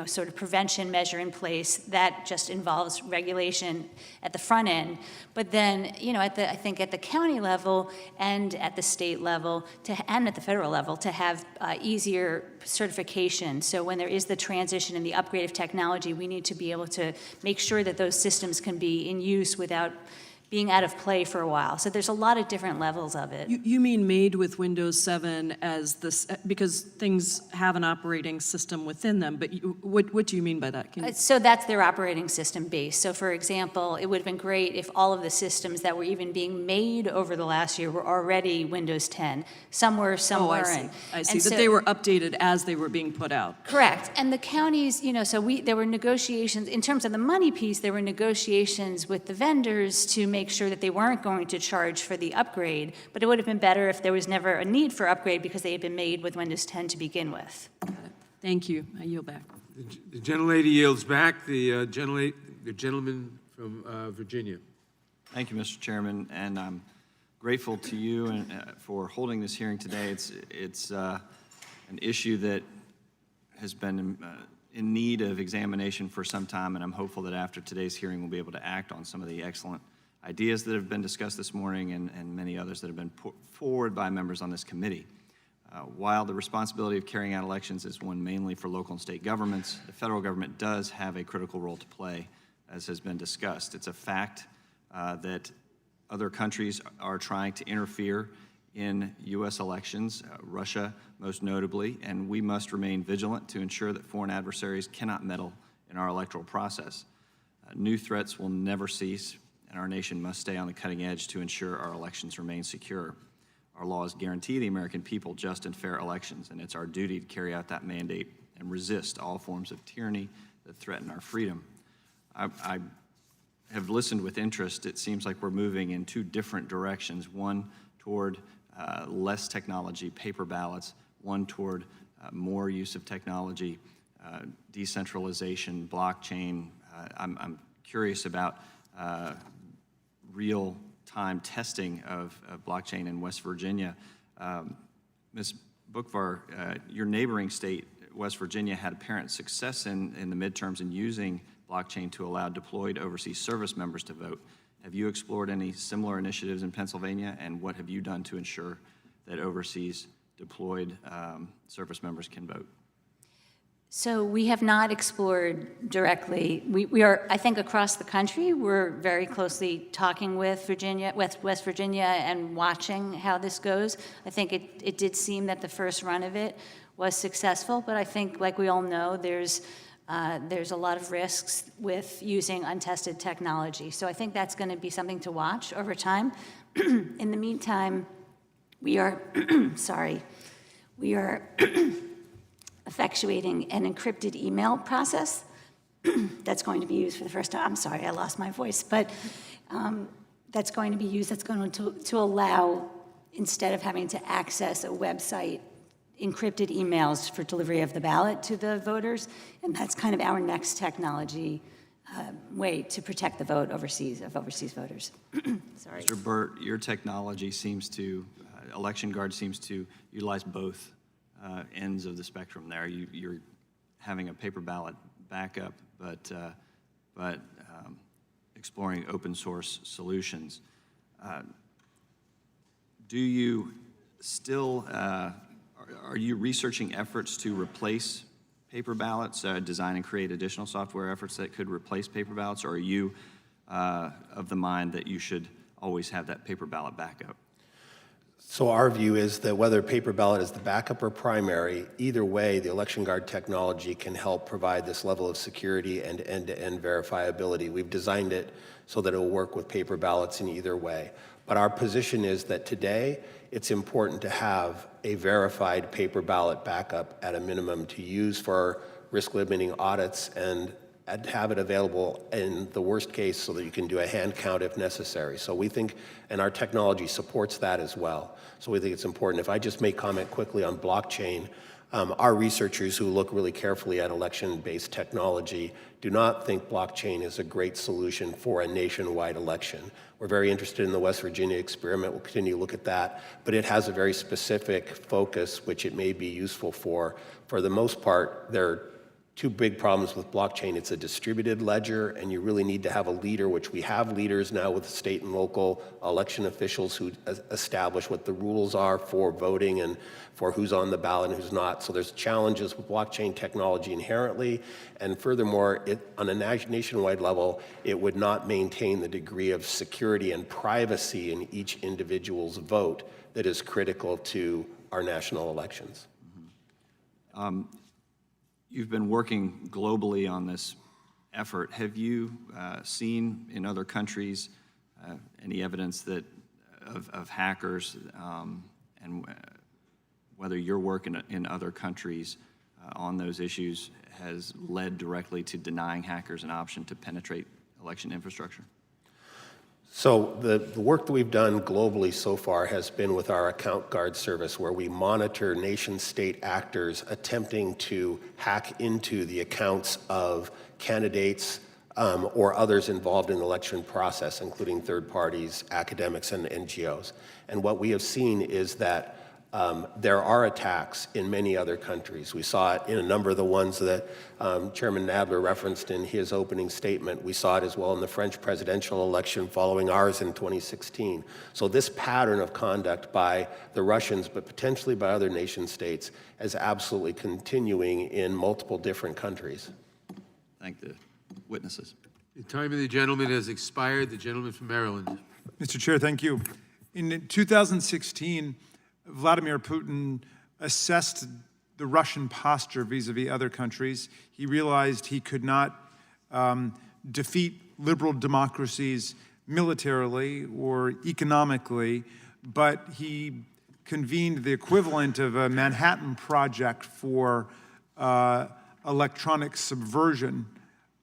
sort of prevention measure in place that just involves regulation at the front end. But then, I think at the county level and at the state level and at the federal level to have easier certification. So when there is the transition and the upgrade of technology, we need to be able to make sure that those systems can be in use without being out of play for a while. So there's a lot of different levels of it. You mean made with Windows 7 as this, because things have an operating system within them, but what do you mean by that? So that's their operating system base. So for example, it would have been great if all of the systems that were even being made over the last year were already Windows 10. Some were, some weren't. I see, that they were updated as they were being put out. Correct. And the counties, there were negotiations, in terms of the money piece, there were negotiations with the vendors to make sure that they weren't going to charge for the upgrade, but it would have been better if there was never a need for upgrade because they had been made with Windows 10 to begin with. Thank you. I yield back. The gentlelady yields back. The gentleman from Virginia. Thank you, Mr. Chairman, and I'm grateful to you for holding this hearing today. It's an issue that has been in need of examination for some time, and I'm hopeful that after today's hearing we'll be able to act on some of the excellent ideas that have been discussed this morning and many others that have been put forward by members on this committee. While the responsibility of carrying out elections is one mainly for local and state governments, the federal government does have a critical role to play, as has been discussed. It's a fact that other countries are trying to interfere in U.S. elections, Russia most notably, and we must remain vigilant to ensure that foreign adversaries cannot meddle in our electoral process. New threats will never cease, and our nation must stay on the cutting edge to ensure our elections remain secure. Our laws guarantee the American people just and fair elections, and it's our duty to carry out that mandate and resist all forms of tyranny that threaten our freedom. I have listened with interest. It seems like we're moving in two different directions, one toward less technology, paper ballots, one toward more use of technology, decentralization, blockchain. I'm curious about real-time testing of blockchain in West Virginia. Ms. Bookvar, your neighboring state, West Virginia, had apparent success in the midterms in using blockchain to allow deployed overseas service members to vote. Have you explored any similar initiatives in Pennsylvania, and what have you done to ensure that overseas deployed service members can vote? So we have not explored directly. We are, I think, across the country, we're very closely talking with West Virginia and watching how this goes. I think it did seem that the first run of it was successful, but I think, like we all know, there's a lot of risks with using untested technology. So I think that's going to be something to watch over time. In the meantime, we are, effectuating an encrypted email process that's going to be used for the first time. I'm sorry, I lost my voice, but that's going to be used, that's going to allow, instead of having to access a website, encrypted emails for delivery of the ballot to the voters, and that's kind of our next technology way to protect the vote overseas, of overseas voters. Sorry. Mr. Burt, your technology seems to, Election Guard seems to utilize both ends of the spectrum there. You're having a paper ballot backup, but exploring open source solutions. Do you still, are you researching efforts to replace paper ballots, design and create additional software efforts that could replace paper ballots, or are you of the mind that you should always have that paper ballot backup? So our view is that whether paper ballot is the backup or primary, either way, the Election Guard technology can help provide this level of security and end-to-end verifiability. We've designed it so that it will work with paper ballots in either way. But our position is that today, it's important to have a verified paper ballot backup at a minimum to use for risk-limiting audits and have it available in the worst case so that you can do a hand count if necessary. So we think, and our technology supports that as well. So we think it's important. If I just may comment quickly on blockchain, our researchers who look really carefully at election-based technology do not think blockchain is a great solution for a nationwide election. We're very interested in the West Virginia experiment. We'll continue to look at that, but it has a very specific focus which it may be useful for. For the most part, there are two big problems with blockchain. It's a distributed ledger, and you really need to have a leader, which we have leaders now with state and local election officials who establish what the rules are for voting and for who's on the ballot and who's not. So there's challenges with blockchain technology inherently, and furthermore, on a nationwide level, it would not maintain the degree of security and privacy in each individual's vote that is critical to our national elections. You've been working globally on this effort. Have you seen in other countries any evidence that of hackers and whether your work in other countries on those issues has led directly to denying hackers an option to penetrate election infrastructure? So the work that we've done globally so far has been with our Account Guard service, where we monitor nation-state actors attempting to hack into the accounts of candidates or others involved in the election process, including third parties, academics, and NGOs. And what we have seen is that there are attacks in many other countries. We saw it in a number of the ones that Chairman Nadler referenced in his opening statement. We saw it as well in the French presidential election following ours in 2016. So this pattern of conduct by the Russians, but potentially by other nation states, is absolutely continuing in multiple different countries. Thank the witnesses. The time of the gentleman has expired. The gentleman from Maryland. Mr. Chair, thank you. In 2016, Vladimir Putin assessed the Russian posture vis-a-vis other countries. He realized he could not defeat liberal democracies militarily or economically, but he convened the equivalent of a Manhattan Project for electronic subversion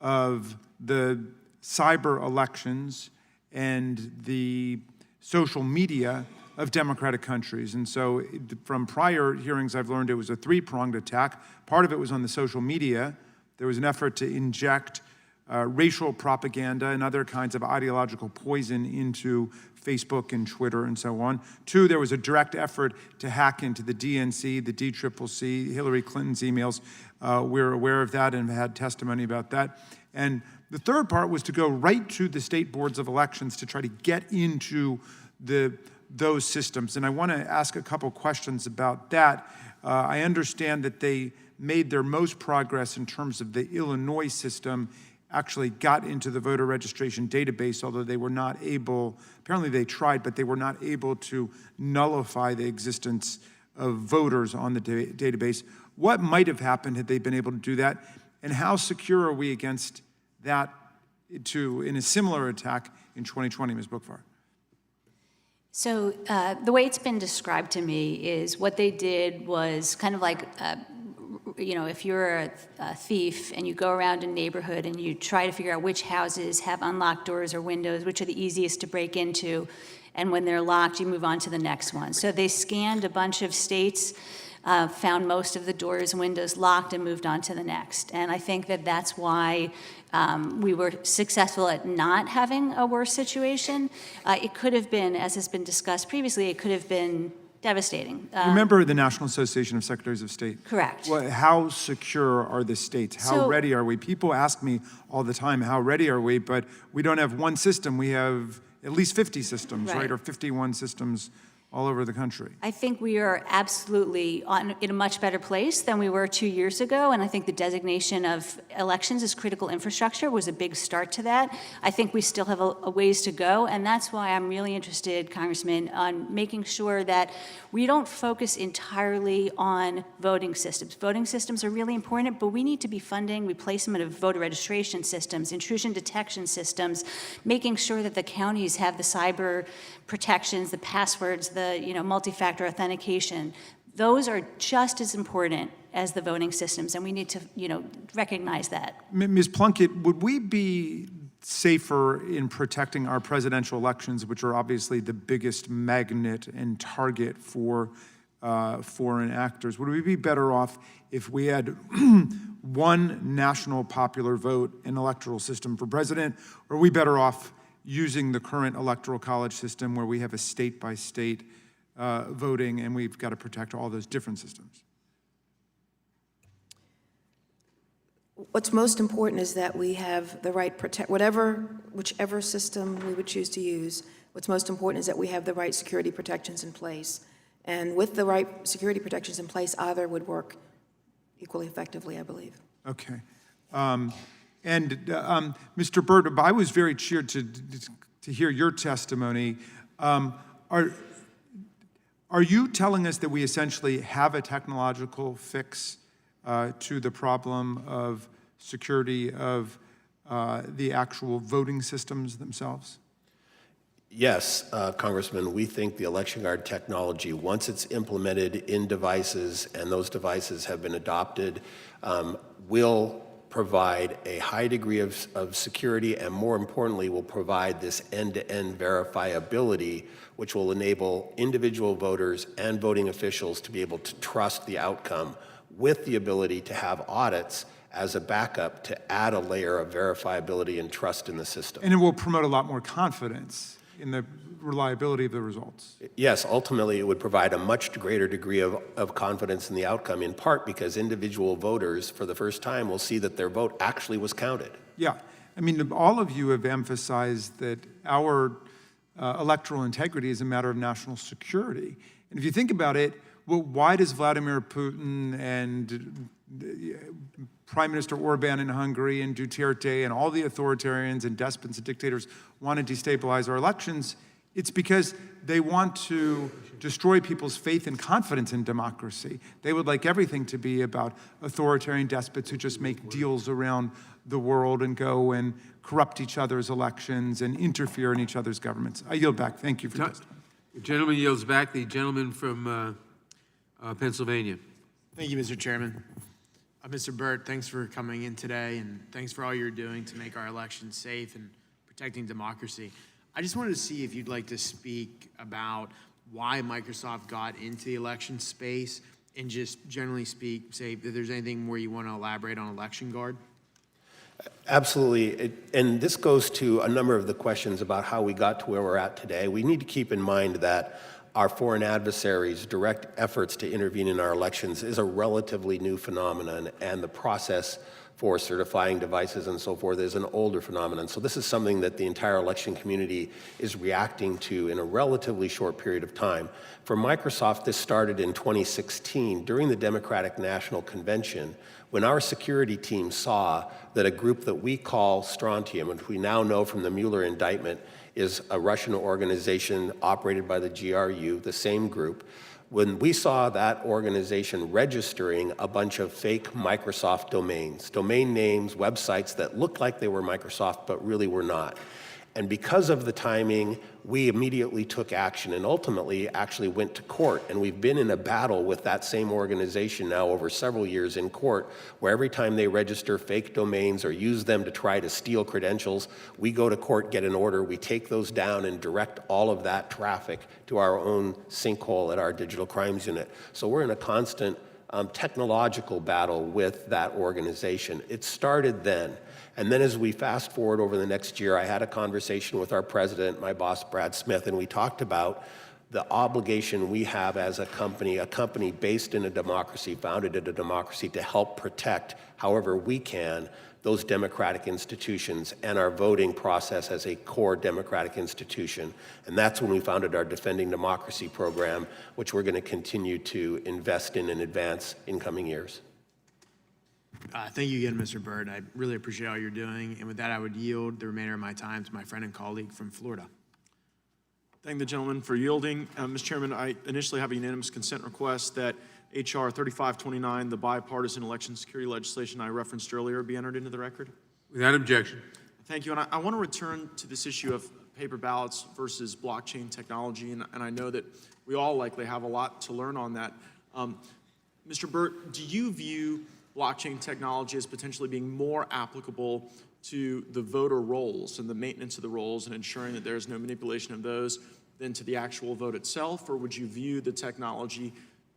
of the cyber elections and the social media of democratic countries. And so from prior hearings, I've learned it was a three-pronged attack. Part of it was on the social media. There was an effort to inject racial propaganda and other kinds of ideological poison into Facebook and Twitter and so on. Two, there was a direct effort to hack into the DNC, the DCCC, Hillary Clinton's emails. We're aware of that and have had testimony about that. And the third part was to go right to the state boards of elections to try to get into those systems. And I want to ask a couple questions about that. I understand that they made their most progress in terms of the Illinois system, actually got into the voter registration database, although they were not able, apparently they tried, but they were not able to nullify the existence of voters on the database. What might have happened had they been able to do that? And how secure are we against that in a similar attack in 2020, Ms. Bookvar? So the way it's been described to me is what they did was kind of like, if you're a thief and you go around a neighborhood and you try to figure out which houses have unlocked doors or windows, which are the easiest to break into, and when they're locked, you move on to the next one. So they scanned a bunch of states, found most of the doors and windows locked, and moved on to the next. And I think that that's why we were successful at not having a worse situation. It could have been, as has been discussed previously, it could have been devastating. Remember the National Association of Secretaries of State? Correct. How secure are the states? How ready are we? People ask me all the time, how ready are we? But we don't have one system. We have at least 50 systems, right? Or 51 systems all over the country. I think we are absolutely in a much better place than we were 2 years ago, and I think the designation of elections as critical infrastructure was a big start to that. I think we still have a ways to go, and that's why I'm really interested, Congressman, on making sure that we don't focus entirely on voting systems. Voting systems are really important, but we need to be funding replacement of voter registration systems, intrusion detection systems, making sure that the counties have the cyber protections, the passwords, the multi-factor authentication. Those are just as important as the voting systems, and we need to recognize that. Ms. Plunkett, would we be safer in protecting our presidential elections, which are obviously the biggest magnet and target for foreign actors? Would we be better off if we had one national popular vote and electoral system for president, or are we better off using the current electoral college system where we have a state-by-state voting and we've got to protect all those different systems? What's most important is that we have the right whichever system we would choose to use, what's most important is that we have the right security protections in place. And with the right security protections in place, either would work equally effectively, I believe. Okay. Mr. Byrd, I was very cheered to hear your testimony. Are you telling us that we essentially have a technological fix to the problem of security of the actual voting systems themselves? Yes, Congressman, we think the election guard technology, once it's implemented in devices and those devices have been adopted, will provide a high degree of security, and more importantly, will provide this end-to-end verifiability, which will enable individual voters and voting officials to be able to trust the outcome, with the ability to have audits as a backup to add a layer of verifiability and trust in the system. And it will promote a lot more confidence in the reliability of the results. Yes, ultimately it would provide a much greater degree of confidence in the outcome, in part because individual voters, for the first time, will see that their vote actually was counted. Yeah, I mean, all of you have emphasized that our electoral integrity is a matter of national security. And if you think about it, well, why does Vladimir Putin and Prime Minister Orban in Hungary and Duterte and all the authoritarians and despots and dictators want to destabilize our elections? It's because they want to destroy people's faith and confidence in democracy. They would like everything to be about authoritarian despots who just make deals around the world and go and corrupt each other's elections and interfere in each other's governments. I yield back. Thank you for your testimony. The gentleman yields back. The gentleman from Pennsylvania. Thank you, Mr. Chairman. Mr. Burt, thanks for coming in today, and thanks for all you're doing to make our elections safe and protecting democracy. I just wanted to see if you'd like to speak about why Microsoft got into the election space, and just generally speak, say if there's anything more you want to elaborate on Election Guard. Absolutely, and this goes to a number of the questions about how we got to where we're at today. We need to keep in mind that our foreign adversaries' direct efforts to intervene in our elections is a relatively new phenomenon, and the process for certifying devices and so forth is an older phenomenon. So this is something that the entire election community is reacting to in a relatively short period of time. For Microsoft, this started in 2016 during the Democratic National Convention, when our security team saw that a group that we call Strontium, which we now know from the Mueller indictment is a Russian organization operated by the GRU, the same group. When we saw that organization registering a bunch of fake Microsoft domains, domain names, websites that looked like they were Microsoft but really were not. And because of the timing, we immediately took action and ultimately actually went to court. And we've been in a battle with that same organization now over several years in court, where every time they register fake domains or use them to try to steal credentials, we go to court, get an order, we take those down and direct all of that traffic to our own sinkhole at our digital crimes unit. So we're in a constant technological battle with that organization. It started then. And then as we fast forward over the next year, I had a conversation with our president, my boss, Brad Smith, and we talked about the obligation we have as a company based in a democracy, founded in a democracy, to help protect, however we can, those democratic institutions and our voting process as a core democratic institution. And that's when we founded our Defending Democracy program, which we're going to continue to invest in and advance in coming years. Thank you again, Mr. Byrd. I really appreciate all you're doing. And with that, I would yield the remainder of my time to my friend and colleague from Florida. Thank the gentleman for yielding. Mr. Chairman, I initially have a unanimous consent request that H.R. 3529, the bipartisan election security legislation I referenced earlier, be entered into the record. Without objection. Thank you. And I want to return to this issue of paper ballots versus blockchain technology. And I know that we all likely have a lot to learn on that. Mr. Burt, do you view blockchain technology as potentially being more applicable to the voter rolls and the maintenance of the rolls and ensuring that there's no manipulation of those than to the actual vote itself? Or would you view the technology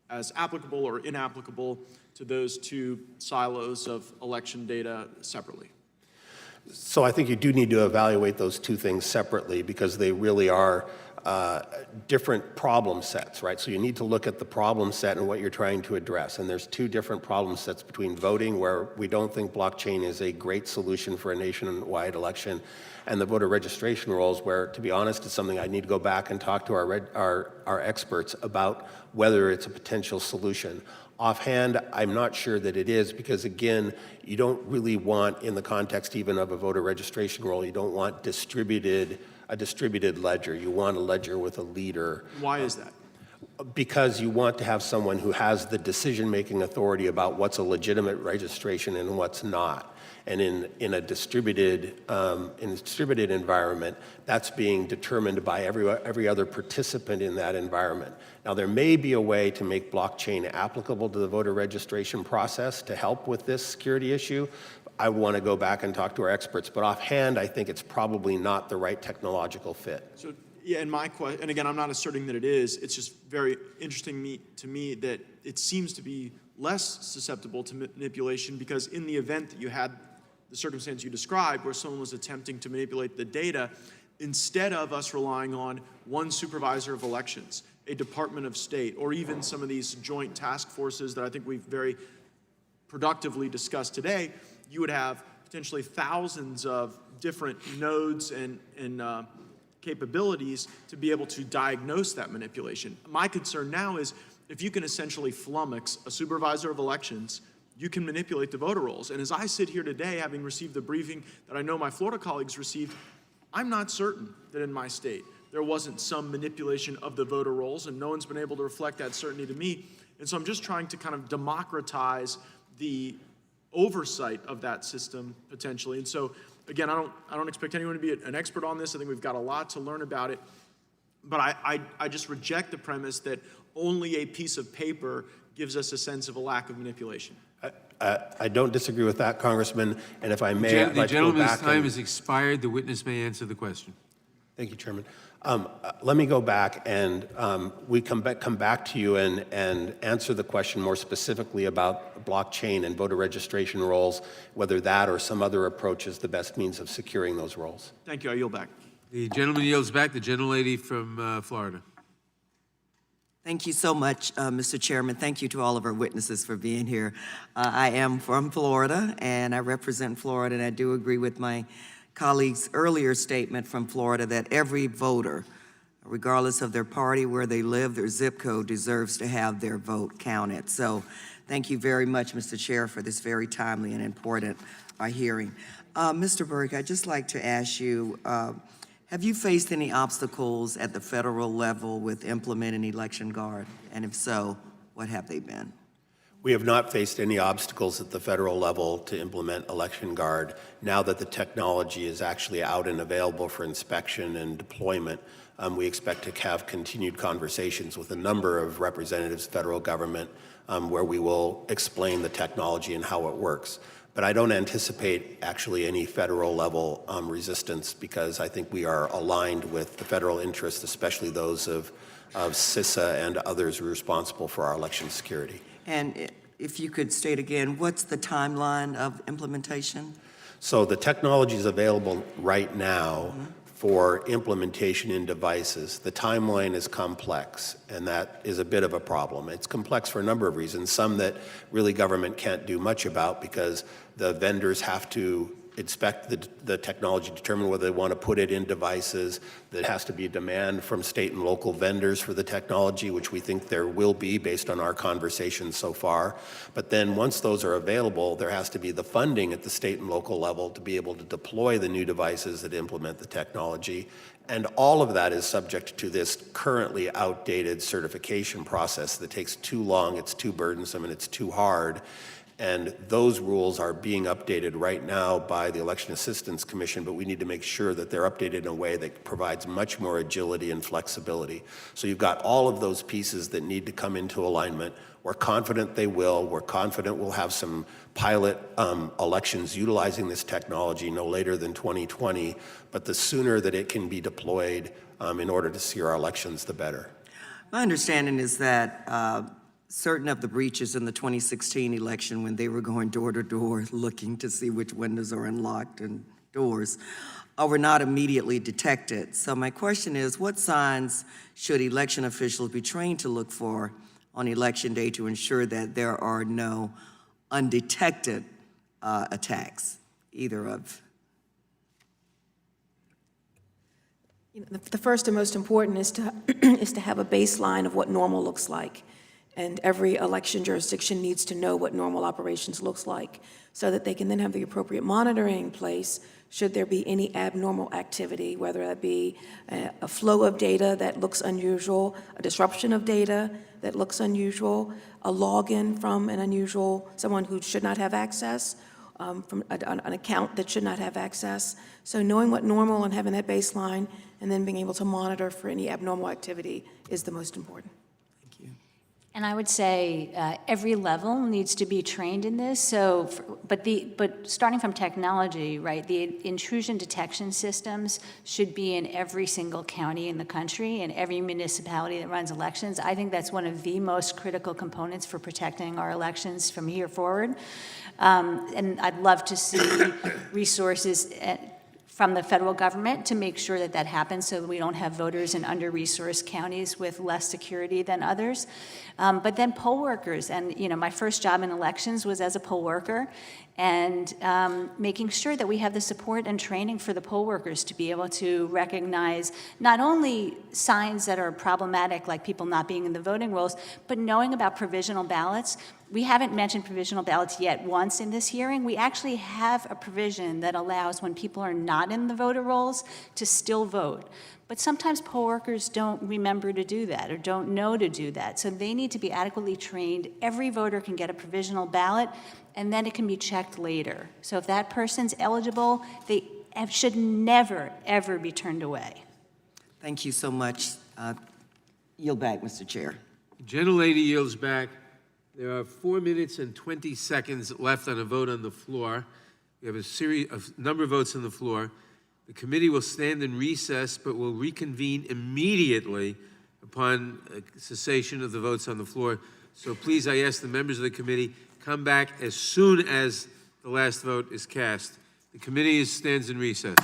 as applicable or inapplicable to those two silos of election data separately? So I think you do need to evaluate those two things separately because they really are different problem sets, right? So you need to look at the problem set and what you're trying to address. And there's two different problem sets between voting, where we don't think blockchain is a great solution for a nationwide election, and the voter registration rolls, where, to be honest, it's something I need to go back and talk to our experts about whether it's a potential solution. Offhand, I'm not sure that it is because, again, you don't really want, in the context even of a voter registration roll, you don't want a distributed ledger. You want a ledger with a leader. Why is that? Because you want to have someone who has the decision-making authority about what's a legitimate registration and what's not. And in a distributed environment, that's being determined by every other participant in that environment. Now, there may be a way to make blockchain applicable to the voter registration process to help with this security issue. I want to go back and talk to our experts, but offhand, I think it's probably not the right technological fit. So, yeah, and again, I'm not asserting that it is. It's just very interesting to me that it seems to be less susceptible to manipulation because in the event that you had the circumstance you described where someone was attempting to manipulate the data, instead of us relying on one supervisor of elections, a Department of State, or even some of these joint task forces that I think we've very productively discussed today, you would have potentially thousands of different nodes and capabilities to be able to diagnose that manipulation. My concern now is if you can essentially flummox a supervisor of elections, you can manipulate the voter rolls. And as I sit here today, having received the briefing that I know my Florida colleagues received, I'm not certain that in my state there wasn't some manipulation of the voter rolls, and no one's been able to reflect that certainty to me. And so I'm just trying to kind of democratize the oversight of that system potentially. And so again, I don't expect anyone to be an expert on this. I think we've got a lot to learn about it. But I just reject the premise that only a piece of paper gives us a sense of a lack of manipulation. I don't disagree with that, Congressman, and if I may, I'd The like to go gentleman's back time and- has expired. The witness may answer the question. Thank you, Chairman. Let me go back and we come back to you and answer the question more specifically about blockchain and voter registration rolls, whether that or some other approach is the best means of securing those rolls. Thank you. I yield back. The gentleman yields back. The gentlelady from Florida. Thank you so much, Mr. Chairman. Thank you to all of our witnesses for being here. I am from Florida, and I represent Florida, and I do agree with my colleague's earlier statement from Florida that every voter, regardless of their party, where they live, their zip code, deserves to have their vote counted. So thank you very much, Mr. Chair, for this very timely and important hearing. Mr. Burke, I'd just like to ask you, have you faced any obstacles at the federal level with implementing Election Guard? And if so, what have they been? We have not faced any obstacles at the federal level to implement Election Guard. Now that the technology is actually out and available for inspection and deployment, we expect to have continued conversations with a number of representatives, federal government, where we will explain the technology and how it works. But I don't anticipate actually any federal level resistance, because I think we are aligned with the federal interests, especially those of CISA and others responsible for our election security. And if you could state again, what's the timeline of implementation? So the technology is available right now for implementation in devices. The timeline is complex, and that is a bit of a problem. It's complex for a number of reasons, some that really government can't do much about because the vendors have to inspect the technology, determine whether they want to put it in devices. There has to be a demand from state and local vendors for the technology, which we think there will be based on our conversations so far. But then once those are available, there has to be the funding at the state and local level to be able to deploy the new devices that implement the technology. And all of that is subject to this currently outdated certification process that takes too long, it's too burdensome, and it's too hard. And those rules are being updated right now by the Election Assistance Commission, but we need to make sure that they're updated in a way that provides much more agility and flexibility. So you've got all of those pieces that need to come into alignment. We're confident they will. We're confident we'll have some pilot elections utilizing this technology no later than 2020, but the sooner that it can be deployed in order to see our elections, the better. My understanding is that certain of the breaches in the 2016 election, when they were going door to door looking to see which windows are unlocked and doors, were not immediately detected. So my question is, what signs should election officials be trained to look for on election day to ensure that there are no undetected attacks, either of? The first and most important is to have a baseline of what normal looks like. And every election jurisdiction needs to know what normal operations looks like so that they can then have the appropriate monitoring in place should there be any abnormal activity, whether that be a flow of data that looks unusual, a disruption of data that looks unusual, a login from someone who should not have access, from an account that should not have access. So knowing what normal and having that baseline and then being able to monitor for any abnormal activity is the most important. And I would say every level needs to be trained in this. So, but starting from technology, right? The intrusion detection systems should be in every single county in the country and every municipality that runs elections. I think that's one of the most critical components for protecting our elections from here forward. And I'd love to see resources from the federal government to make sure that that happens so we don't have voters in under-resourced counties with less security than others. But then poll workers, and my first job in elections was as a poll worker, and making sure that we have the support and training for the poll workers to be able to recognize not only signs that are problematic, like people not being in the voting rolls, but knowing about provisional ballots We haven't mentioned provisional ballots yet once in this hearing. We actually have a provision that allows when people are not in the voter rolls to still vote. But sometimes poll workers don't remember to do that or don't know to do that. So they need to be adequately trained. Every voter can get a provisional ballot, and then it can be checked later. So if that person's eligible, they should never, ever be turned away. Thank you so much. Yield back, Mr. Chair. The gentlelady yields back. There are 4 minutes and 20 seconds left on a vote on the floor. We have a number of votes on the floor. The committee will stand in recess, but will reconvene immediately upon cessation of the votes on the floor. So please, I ask the members of the committee, come back as soon as the last vote is cast. The committee stands in recess.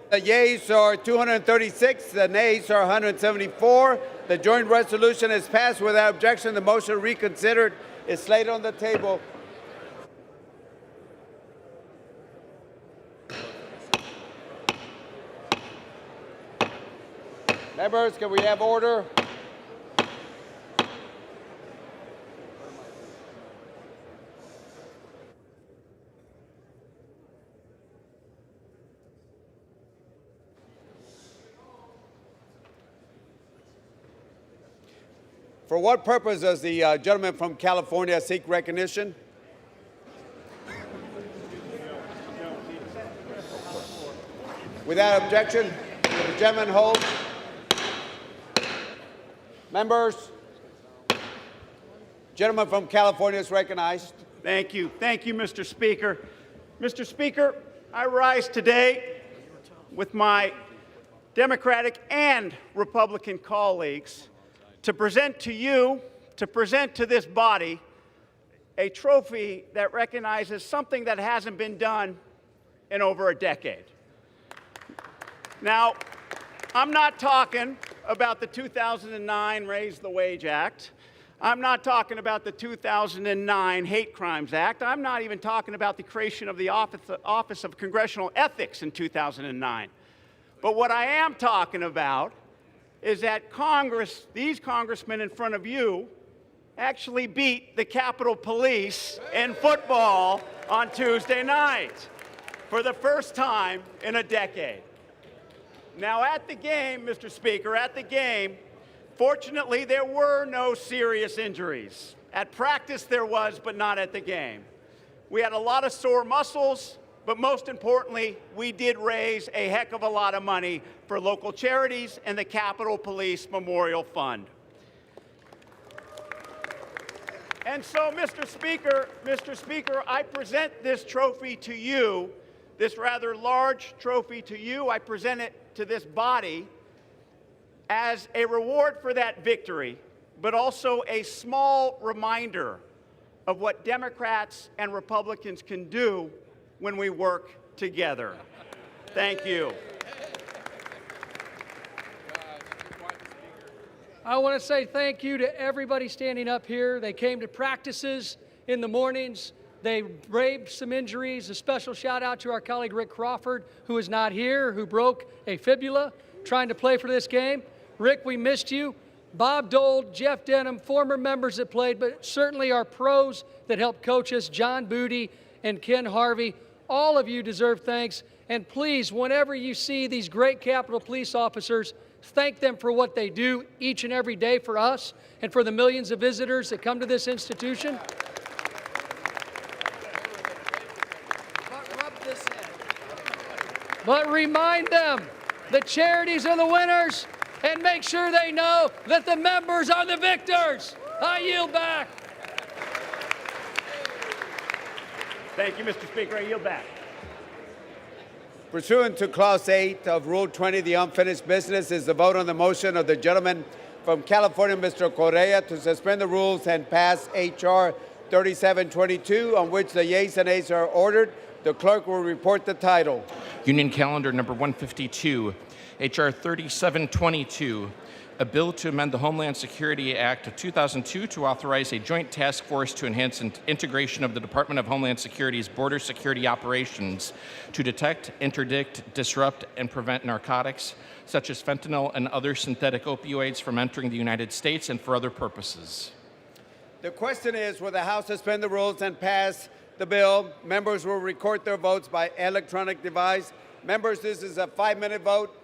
The yeas are 236, the nays are 174. The joint resolution is passed without objection. The motion reconsidered is laid on the table. Members, can we have order? For what purpose does the gentleman from California seek recognition? Without objection, will the gentleman hold? Members, gentleman from California is recognized. Thank you. Thank you, Mr. Speaker. Mr. Speaker, I rise today with my Democratic and Republican colleagues to present to you, to present to this body, a trophy that recognizes something that hasn't been done in over a decade. Now, I'm not talking about the 2009 Raise the Wage Act. I'm not talking about the 2009 Hate Crimes Act. I'm not even talking about the creation of the Office of Congressional Ethics in 2009. But what I am talking about is that Congress, these congressmen in front of you, actually beat the Capitol Police in football on Tuesday night for the first time in a decade. Now, at the game, Mr. Speaker, at the game, fortunately, there were no serious injuries. At practice, there was, but not at the game. We had a lot of sore muscles, but most importantly, we did raise a heck of a lot of money for local charities and the Capitol Police Memorial Fund. And so, Mr. Speaker, I present this trophy to you, this rather large trophy to you. I present it to this body as a reward for that victory, but also a small reminder of what Democrats and Republicans can do when we work together. Thank you. I want to say thank you to everybody standing up here. They came to practices in the mornings. They braved some injuries. A special shout out to our colleague Rick Crawford, who is not here, who broke a fibula trying to play for this game. Rick, we missed you. Bob Dole, Jeff Denham, former members that played, but certainly our pros that helped coach us, John Booty and Ken Harvey. All of you deserve thanks. And please, whenever you see these great Capitol Police officers, thank them for what they do each and every day for us and for the millions of visitors that come to this institution. But remind them the charities are the winners and make sure they know that the members are the victors. I yield back. Thank you, Mr. Speaker. I yield back. Pursuant to Clause 8 of Rule 20, the unfinished business is the vote on the motion of the gentleman from California, Mr. Correa, to suspend the rules and pass H.R. 3722, on which the yeas and nays are ordered. The clerk will report the title. Union Calendar number 152, H.R. 3722, a bill to amend the Homeland Security Act of 2002 to authorize a joint task force to enhance integration of the Department of Homeland Security's border security operations to detect, interdict, disrupt, and prevent narcotics, such as fentanyl and other synthetic opioids, from entering the United States and for other purposes. The question is, will the House suspend the rules and pass the bill? Members will record their votes by electronic device. Members, this is a 5-minute vote.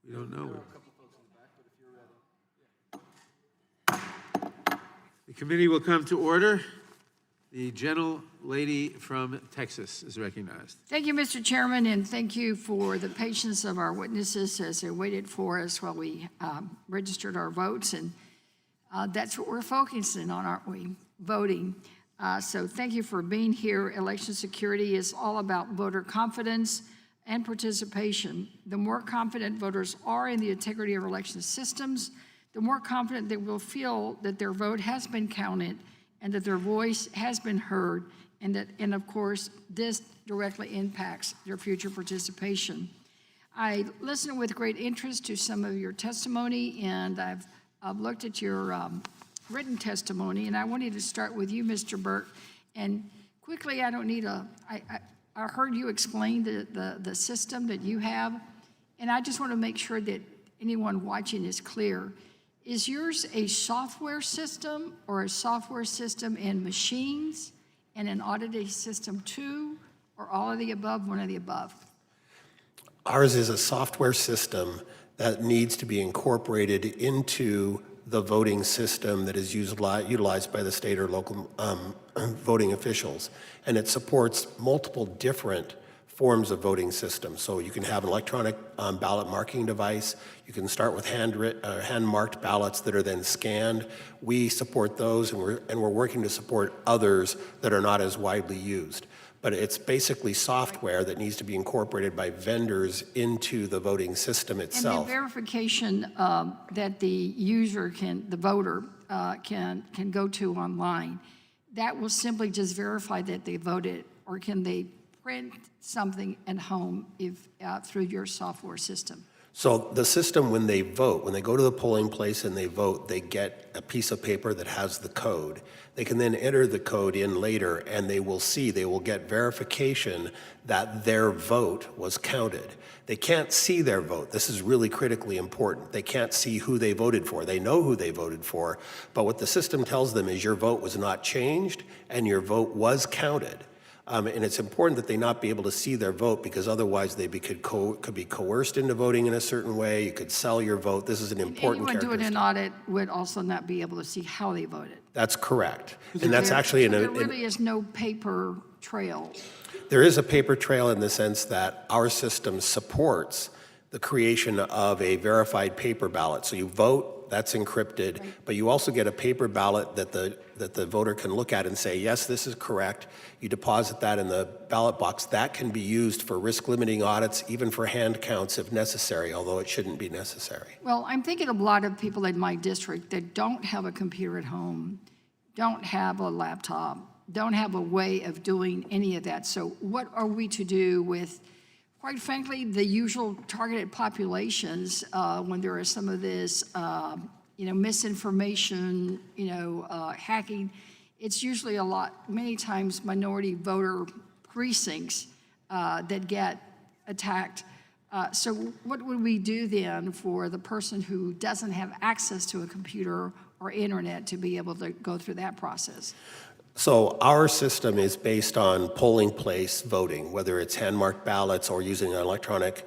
We don't know. The committee will come to order. The gentlelady from Texas is recognized. Thank you, Mr. Chairman, and thank you for the patience of our witnesses as they waited for us while we registered our votes. And that's what we're focusing on, aren't we? Voting. So thank you for being here. Election security is all about voter confidence and participation. The more confident voters are in the integrity of election systems, the more confident they will feel that their vote has been counted and that their voice has been heard, and of course, this directly impacts their future participation. I listened with great interest to some of your testimony, and I've looked at your written testimony, and I wanted to start with you, Mr. Burt. And quickly, I don't need I heard you explain the system that you have, and I just want to make sure that anyone watching is clear. Is yours a software system or a software system and machines and an auditing system too, or all of the above, one of the above? Ours is a software system that needs to be incorporated into the voting system that is utilized by the state or local voting officials. And it supports multiple different forms of voting systems. So you can have an electronic ballot marking device. You can start with hand-marked ballots that are then scanned. We support those, and we're working to support others that are not as widely used. But it's basically software that needs to be incorporated by vendors into the voting system itself. And the verification that the user the voter can go to online, that will simply just verify that they voted, or can they print something at home through your software system? So the system, when they vote, when they go to the polling place and they vote, they get a piece of paper that has the code. They can then enter the code in later, and they will get verification that their vote was counted. They can't see their vote. This is really critically important. They can't see who they voted for. They know who they voted for, but what the system tells them is your vote was not changed and your vote was counted. And it's important that they not be able to see their vote, because otherwise they could be coerced into voting in a certain way. You could sell your vote. This is an important characteristic. Anyone doing an audit would also not be able to see how they voted. That's correct. And that's actually there really is no paper trail. There is a paper trail in the sense that our system supports the creation of a verified paper ballot. So you vote, that's encrypted, but you also get a paper ballot that the voter can look at and say, yes, this is correct. You deposit that in the ballot box. That can be used for risk-limiting audits, even for hand counts if necessary, although it shouldn't be necessary. Well, I'm thinking of a lot of people in my district that don't have a computer at home, don't have a laptop, don't have a way of doing any of that. So what are we to do with, quite frankly, the usual targeted populations when there is some of this, misinformation, hacking? It's usually many times minority voter precincts that get attacked. So what would we do then for the person who doesn't have access to a computer or internet to be able to go through that process? So our system is based on polling place voting, whether it's hand-marked ballots or using an electronic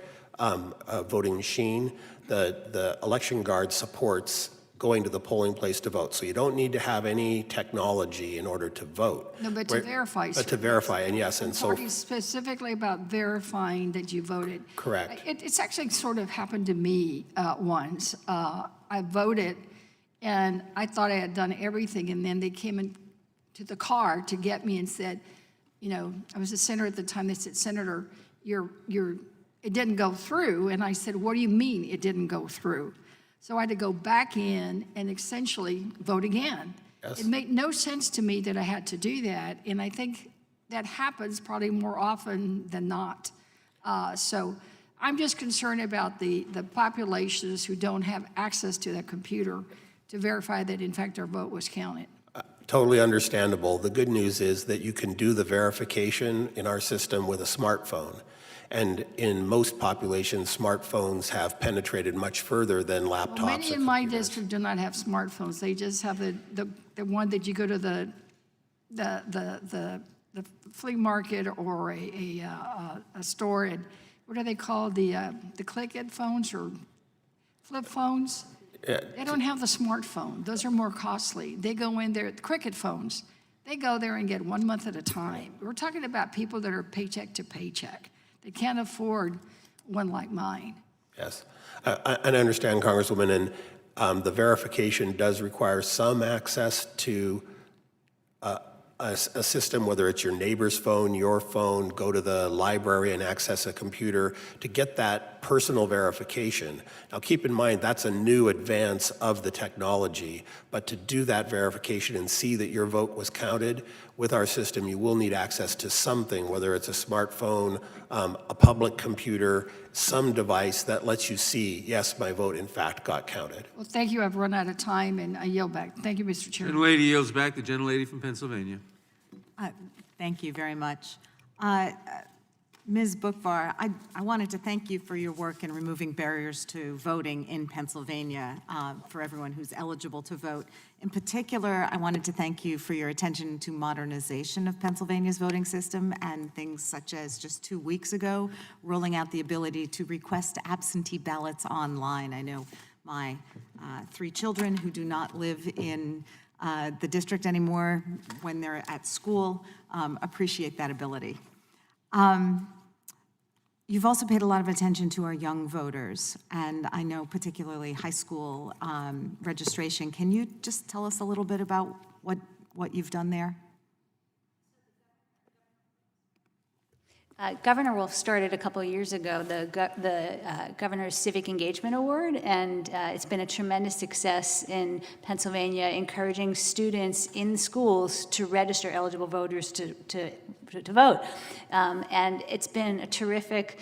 voting machine. The election guard supports going to the polling place to vote. So you don't need to have any technology in order to vote. No, but to verify. But to verify, and yes, and so. Talking specifically about verifying that you voted. Correct. It's actually sort of happened to me once. I voted, and I thought I had done everything, and then they came into the car to get me and said, I was a senator at the time. They said, Senator, it didn't go through. And I said, what do you mean it didn't go through? So I had to go back in and essentially vote again. Yes. It made no sense to me that I had to do that, and I think that happens probably more often than not. So I'm just concerned about the populations who don't have access to that computer to verify that, in fact, their vote was counted. Totally understandable. The good news is that you can do the verification in our system with a smartphone. And in most populations, smartphones have penetrated much further than laptops. Well, many in my district do not have smartphones. They just have the one that you go to the flea market or a store, and what are they called? The click-it phones, or flip phones. They don't have the smartphone. Those are more costly. They go in there, cricket phones, they go there and get 1 month at a time. We're talking about people that are paycheck to paycheck. They can't afford one like mine. Yes, and I understand, Congresswoman, and the verification does require some access to a system, whether it's your neighbor's phone, your phone, go to the library and access a computer to get that personal verification. Now keep in mind, that's a new advance of the technology, but to do that verification and see that your vote was counted with our system, you will need access to something, whether it's a smartphone, a public computer, some device that lets you see, yes, my vote in fact got counted. Well, thank you. I've run out of time, and I yield back. Thank you, Mr. Chairman. Gentlelady yields back. The gentlelady from Pennsylvania. Thank you very much. Ms. Bookvar, I wanted to thank you for your work in removing barriers to voting in Pennsylvania for everyone who's eligible to vote. In particular, I wanted to thank you for your attention to modernization of Pennsylvania's voting system and things such as just 2 weeks ago, rolling out the ability to request absentee ballots online. I know my 3 children who do not live in the district anymore when they're at school appreciate that ability. You've also paid a lot of attention to our young voters, and I know particularly high school registration. Can you just tell us a little bit about what you've done there? Governor Wolf started a couple of years ago the Governor's Civic Engagement Award, and it's been a tremendous success in Pennsylvania, encouraging students in schools to register eligible voters to vote. And it's been a terrific,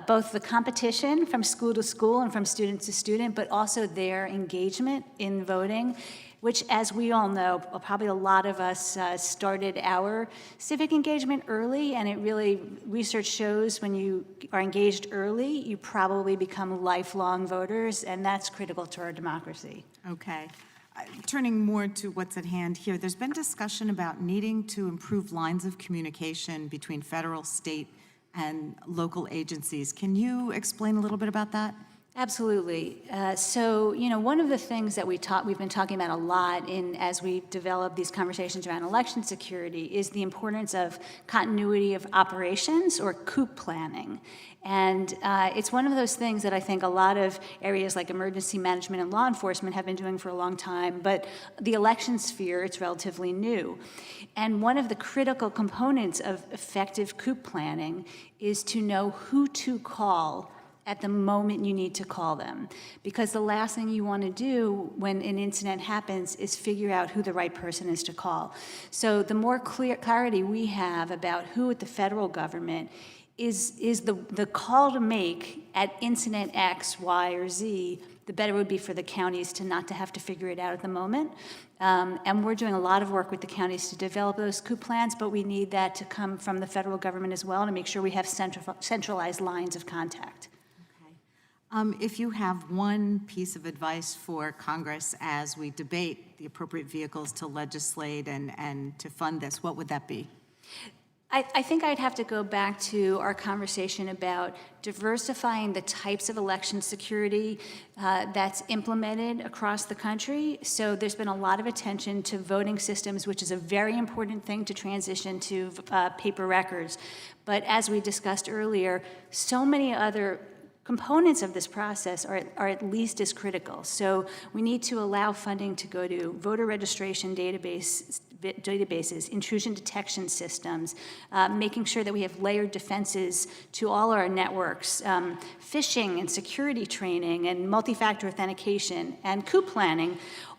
both the competition from school to school and from student to student, but also their engagement in voting, which, as we all know, probably a lot of us started our civic engagement early, and it really, research shows when you are engaged early, you probably become lifelong voters, and that's critical to our democracy. Okay. Turning more to what's at hand here, there's been discussion about needing to improve lines of communication between federal, state, and local agencies. Can you explain a little bit about that? Absolutely. So, one of the things that we've been talking about a lot as we develop these conversations around election security is the importance of continuity of operations, or coup planning. And it's one of those things that I think a lot of areas like emergency management and law enforcement have been doing for a long time, but the election sphere, it's relatively new. And one of the critical components of effective coup planning is to know who to call at the moment you need to call them. Because the last thing you want to do when an incident happens is figure out who the right person is to call. So the more clarity we have about who at the federal government is the call to make at incident X, Y, or Z, the better it would be for the counties to not to have to figure it out at the moment. And we're doing a lot of work with the counties to develop those coup plans, but we need that to come from the federal government as well to make sure we have centralized lines of contact. If you have one piece of advice for Congress as we debate the appropriate vehicles to legislate and to fund this, what would that be? I think I'd have to go back to our conversation about diversifying the types of election security that's implemented across the country. So there's been a lot of attention to voting systems, which is a very important thing to transition to paper records. But as we discussed earlier, so many other components of this process are at least as critical. So we need to allow funding to go to voter registration databases, intrusion detection systems, making sure that we have layered defenses to all our networks, phishing and security training and multi-factor authentication and coup planning.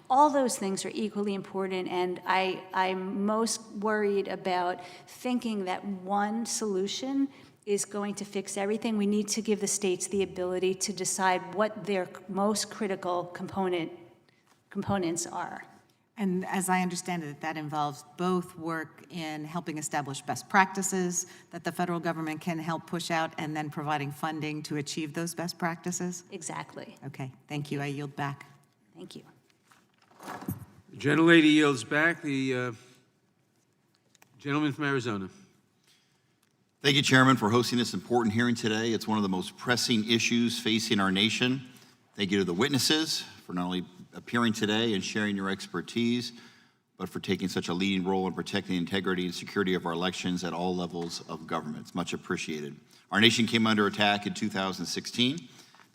All those things are equally important, and I'm most worried about thinking that one solution is going to fix everything. We need to give the states the ability to decide what their most critical components are. And as I understand it, that involves both work in helping establish best practices that the federal government can help push out, and then providing funding to achieve those best practices? Exactly. Okay, thank you. I yield back. Thank you. The gentlelady yields back. The gentleman from Arizona. Thank you, Chairman, for hosting this important hearing today. It's one of the most pressing issues facing our nation. Thank you to the witnesses for not only appearing today and sharing your expertise, but for taking such a leading role in protecting the integrity and security of our elections at all levels of government. It's much appreciated. Our nation came under attack in 2016.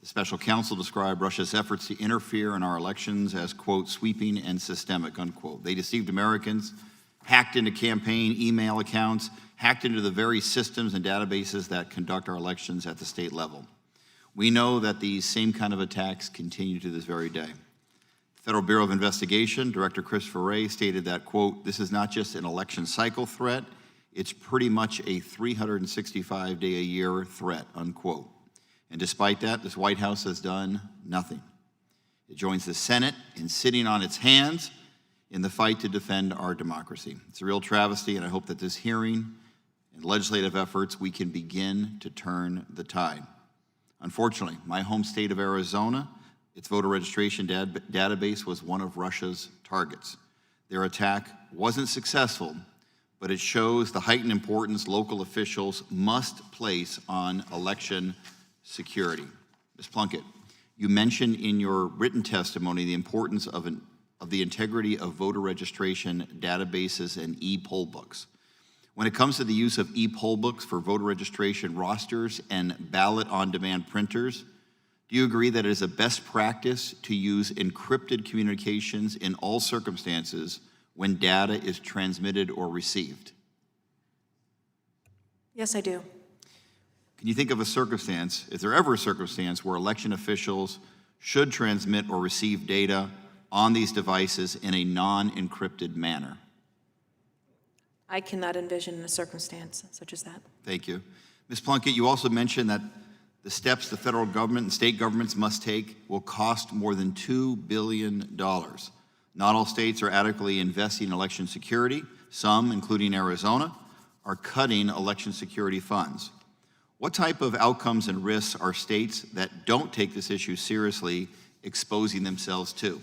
The special counsel described Russia's efforts to interfere in our elections as, quote, sweeping and systemic, unquote. They deceived Americans, hacked into campaign email accounts, hacked into the very systems and databases that conduct our elections at the state level. We know that these same kind of attacks continue to this very day. The Federal Bureau of Investigation, Director Christopher Wray, stated that, quote, this is not just an election cycle threat, it's pretty much a 365-day-a-year threat, unquote. And despite that, this White House has done nothing. It joins the Senate in sitting on its hands in the fight to defend our democracy. It's a real travesty, and I hope that this hearing and legislative efforts, we can begin to turn the tide. Unfortunately, my home state of Arizona, its voter registration database was one of Russia's targets. Their attack wasn't successful, but it shows the heightened importance local officials must place on election security. Ms. Plunkett, you mentioned in your written testimony the importance of the integrity of voter registration databases and e-poll books. When it comes to the use of e-poll books for voter registration rosters and ballot-on-demand printers, do you agree that it is a best practice to use encrypted communications in all circumstances when data is transmitted or received? Yes, I do. Can you think of a circumstance, is there ever a circumstance where election officials should transmit or receive data on these devices in a non-encrypted manner? I cannot envision a circumstance such as that. Thank you. Ms. Plunkett, you also mentioned that the steps the federal government and state governments must take will cost more than $2 billion. Not all states are adequately investing in election security. Some, including Arizona, are cutting election security funds. What type of outcomes and risks are states that don't take this issue seriously exposing themselves to?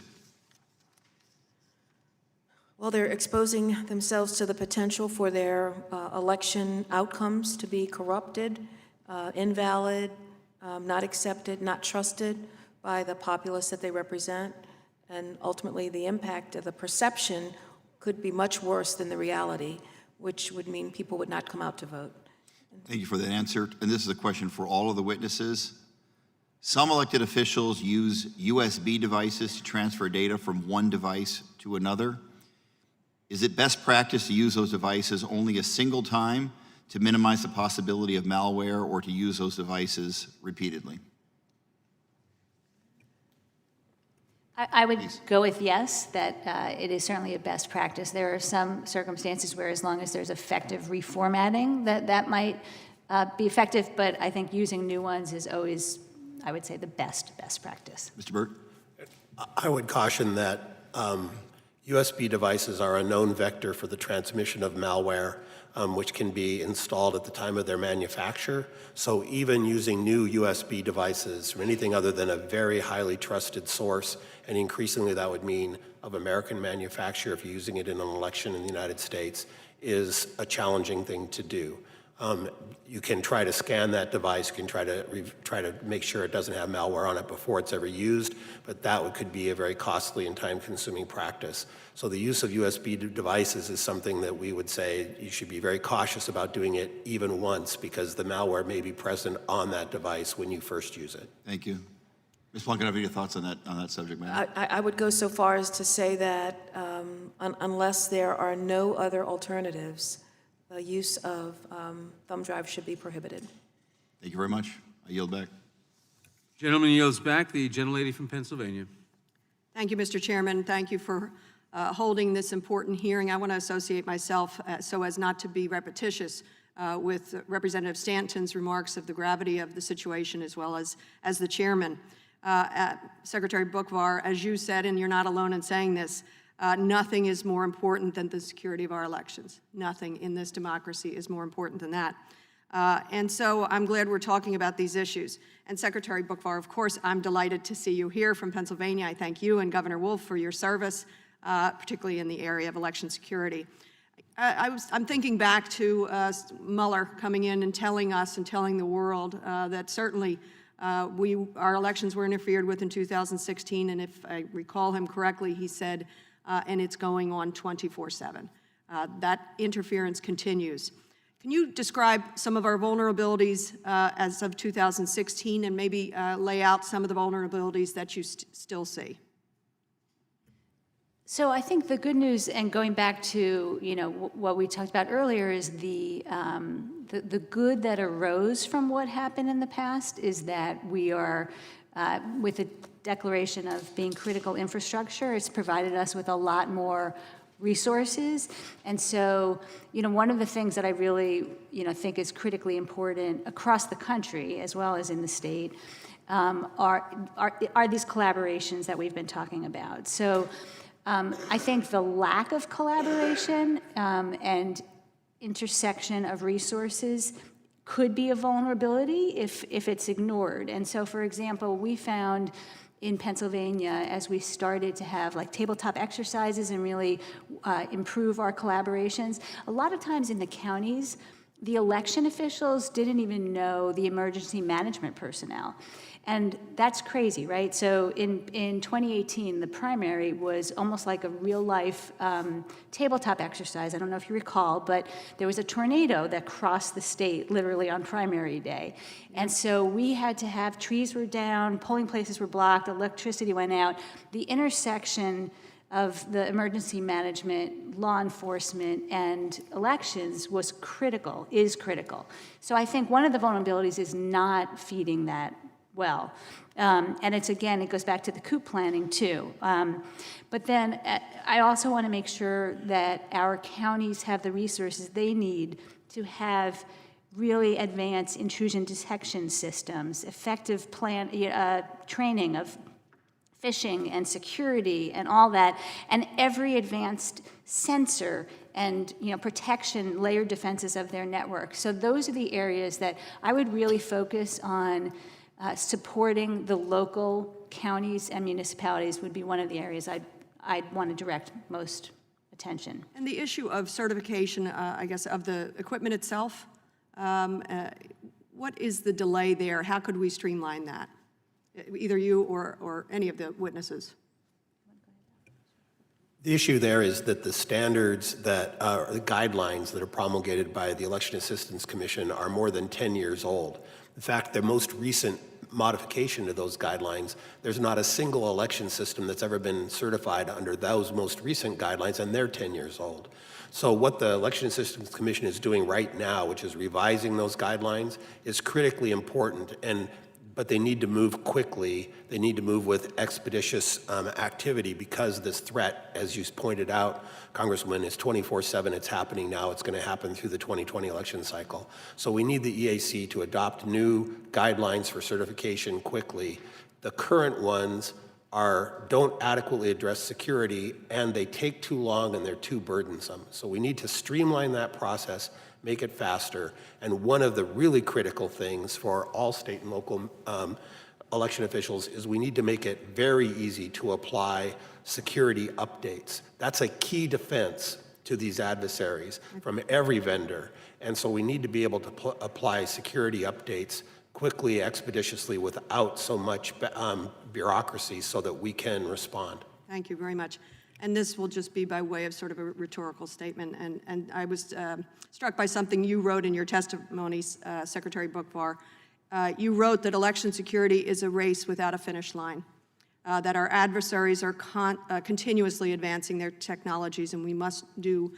Well, they're exposing themselves to the potential for their election outcomes to be corrupted, invalid, not accepted, not trusted by the populace that they represent, and ultimately the impact of the perception could be much worse than the reality, which would mean people would not come out to vote. Thank you for that answer. And this is a question for all of the witnesses. Some elected officials use USB devices to transfer data from one device to another. Is it best practice to use those devices only a single time to minimize the possibility of malware, or to use those devices repeatedly? I would go with yes, that it is certainly a best practice. There are some circumstances where, as long as there's effective reformatting, that might be effective, but I think using new ones is always, I would say, the best practice. Mr. Burt? I would caution that USB devices are a known vector for the transmission of malware, which can be installed at the time of their manufacture. So even using new USB devices from anything other than a very highly trusted source, and increasingly that would mean of American manufacture if you're using it in an election in the United States, is a challenging thing to do. You can try to scan that device, you can try to make sure it doesn't have malware on it before it's ever used, but that could be a very costly and time-consuming practice. So the use of USB devices is something that we would say you should be very cautious about doing it even once, because the malware may be present on that device when you first use it. Thank you. Ms. Plunkett, have your thoughts on that subject matter? I would go so far as to say that unless there are no other alternatives, the use of thumb drives should be prohibited. Thank you very much. I yield back. Gentleman yields back. The gentlelady from Pennsylvania. Thank you, Mr. Chairman. Thank you for holding this important hearing. I want to associate myself so as not to be repetitious with Representative Stanton's remarks of the gravity of the situation, as well as the chairman. Secretary Bookvar, as you said, and you're not alone in saying this, nothing is more important than the security of our elections. Nothing in this democracy is more important than that. And so I'm glad we're talking about these issues. And Secretary Bookvar, of course, I'm delighted to see you here from Pennsylvania. I thank you and Governor Wolf for your service, particularly in the area of election security. I'm thinking back to Mueller coming in and telling us and telling the world that certainly Our elections were interfered with in 2016, and if I recall him correctly, he said, and it's going on 24/7. That interference continues. Can you describe some of our vulnerabilities as of 2016 and maybe lay out some of the vulnerabilities that you still see? So I think the good news, and going back to what we talked about earlier, is the good that arose from what happened in the past is that we are, with the declaration of being critical infrastructure, it's provided us with a lot more resources. And so, one of the things that I really, think is critically important across the country as well as in the state are these collaborations that we've been talking about. So I think the lack of collaboration and intersection of resources could be a vulnerability if it's ignored. And so, for example, we found in Pennsylvania, as we started to have like tabletop exercises and really improve our collaborations, a lot of times in the counties, the election officials didn't even know the emergency management personnel. And that's crazy, right? So in 2018, the primary was almost like a real-life tabletop exercise. I don't know if you recall, but there was a tornado that crossed the state literally on primary day. And so we had to have, trees were down, polling places were blocked, electricity went out. The intersection of the emergency management, law enforcement, and elections was critical, is critical. So I think one of the vulnerabilities is not feeding that well. And it's, again, it goes back to the coup planning too. But then I also want to make sure that our counties have the resources they need to have really advanced intrusion detection systems, effective training of phishing and security and all that, and every advanced sensor and protection, layered defenses of their network. So those are the areas that I would really focus on. Supporting the local counties and municipalities would be one of the areas I'd want to direct most attention. And the issue of certification, I guess, of the equipment itself, what is the delay there? How could we streamline that? Either you or any of the witnesses. The issue there is that the standards that are the guidelines that are promulgated by the Election Assistance Commission are more than 10 years old. In fact, their most recent modification to those guidelines, there's not a single election system that's ever been certified under those most recent guidelines, and they're 10 years old. So what the Election Assistance Commission is doing right now, which is revising those guidelines, is critically important, but they need to move quickly. They need to move with expeditious activity because this threat, as you pointed out, Congresswoman, is 24/7. It's happening now. It's going to happen through the 2020 election cycle. So we need the EAC to adopt new guidelines for certification quickly. The current ones don't adequately address security, and they take too long and they're too burdensome. So we need to streamline that process, make it faster. And one of the really critical things for all state and local election officials is we need to make it very easy to apply security updates. That's a key defense to these adversaries from every vendor. And so we need to be able to apply security updates quickly, expeditiously, without so much bureaucracy so that we can respond. Thank you very much. And this will just be by way of sort of a rhetorical statement. And I was struck by something you wrote in your testimony, Secretary Bookvar. You wrote that election security is a race without a finish line, that our adversaries are continuously advancing their technologies, and we must do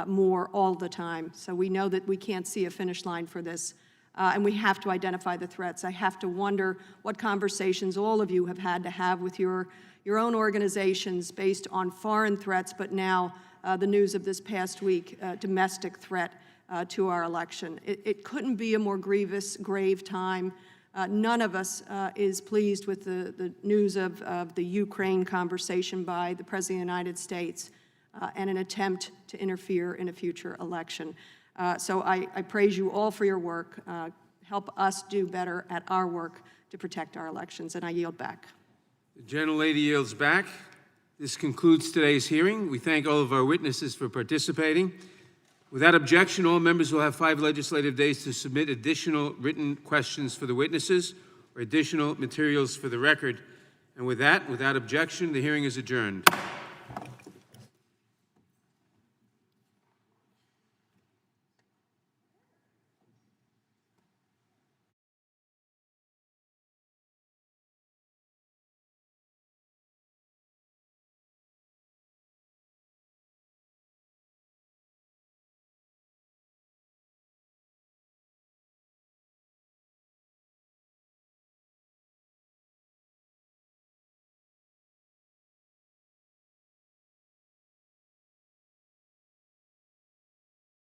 more all the time. So we know that we can't see a finish line for this, and we have to identify the threats. I have to wonder what conversations all of you have had to have with your own organizations based on foreign threats, but now the news of this past week, domestic threat to our election. It couldn't be a more grave time. None of us is pleased with the news of the Ukraine conversation by the President of the United States and an attempt to interfere in a future election. So I praise you all for your work. Help us do better at our work to protect our elections, and I yield back. The gentlelady yields back. This concludes today's hearing. We thank all of our witnesses for participating. Without objection, all members will have 5 legislative days to submit additional written questions for the witnesses or additional materials for the record. And with that, without objection, the hearing is adjourned.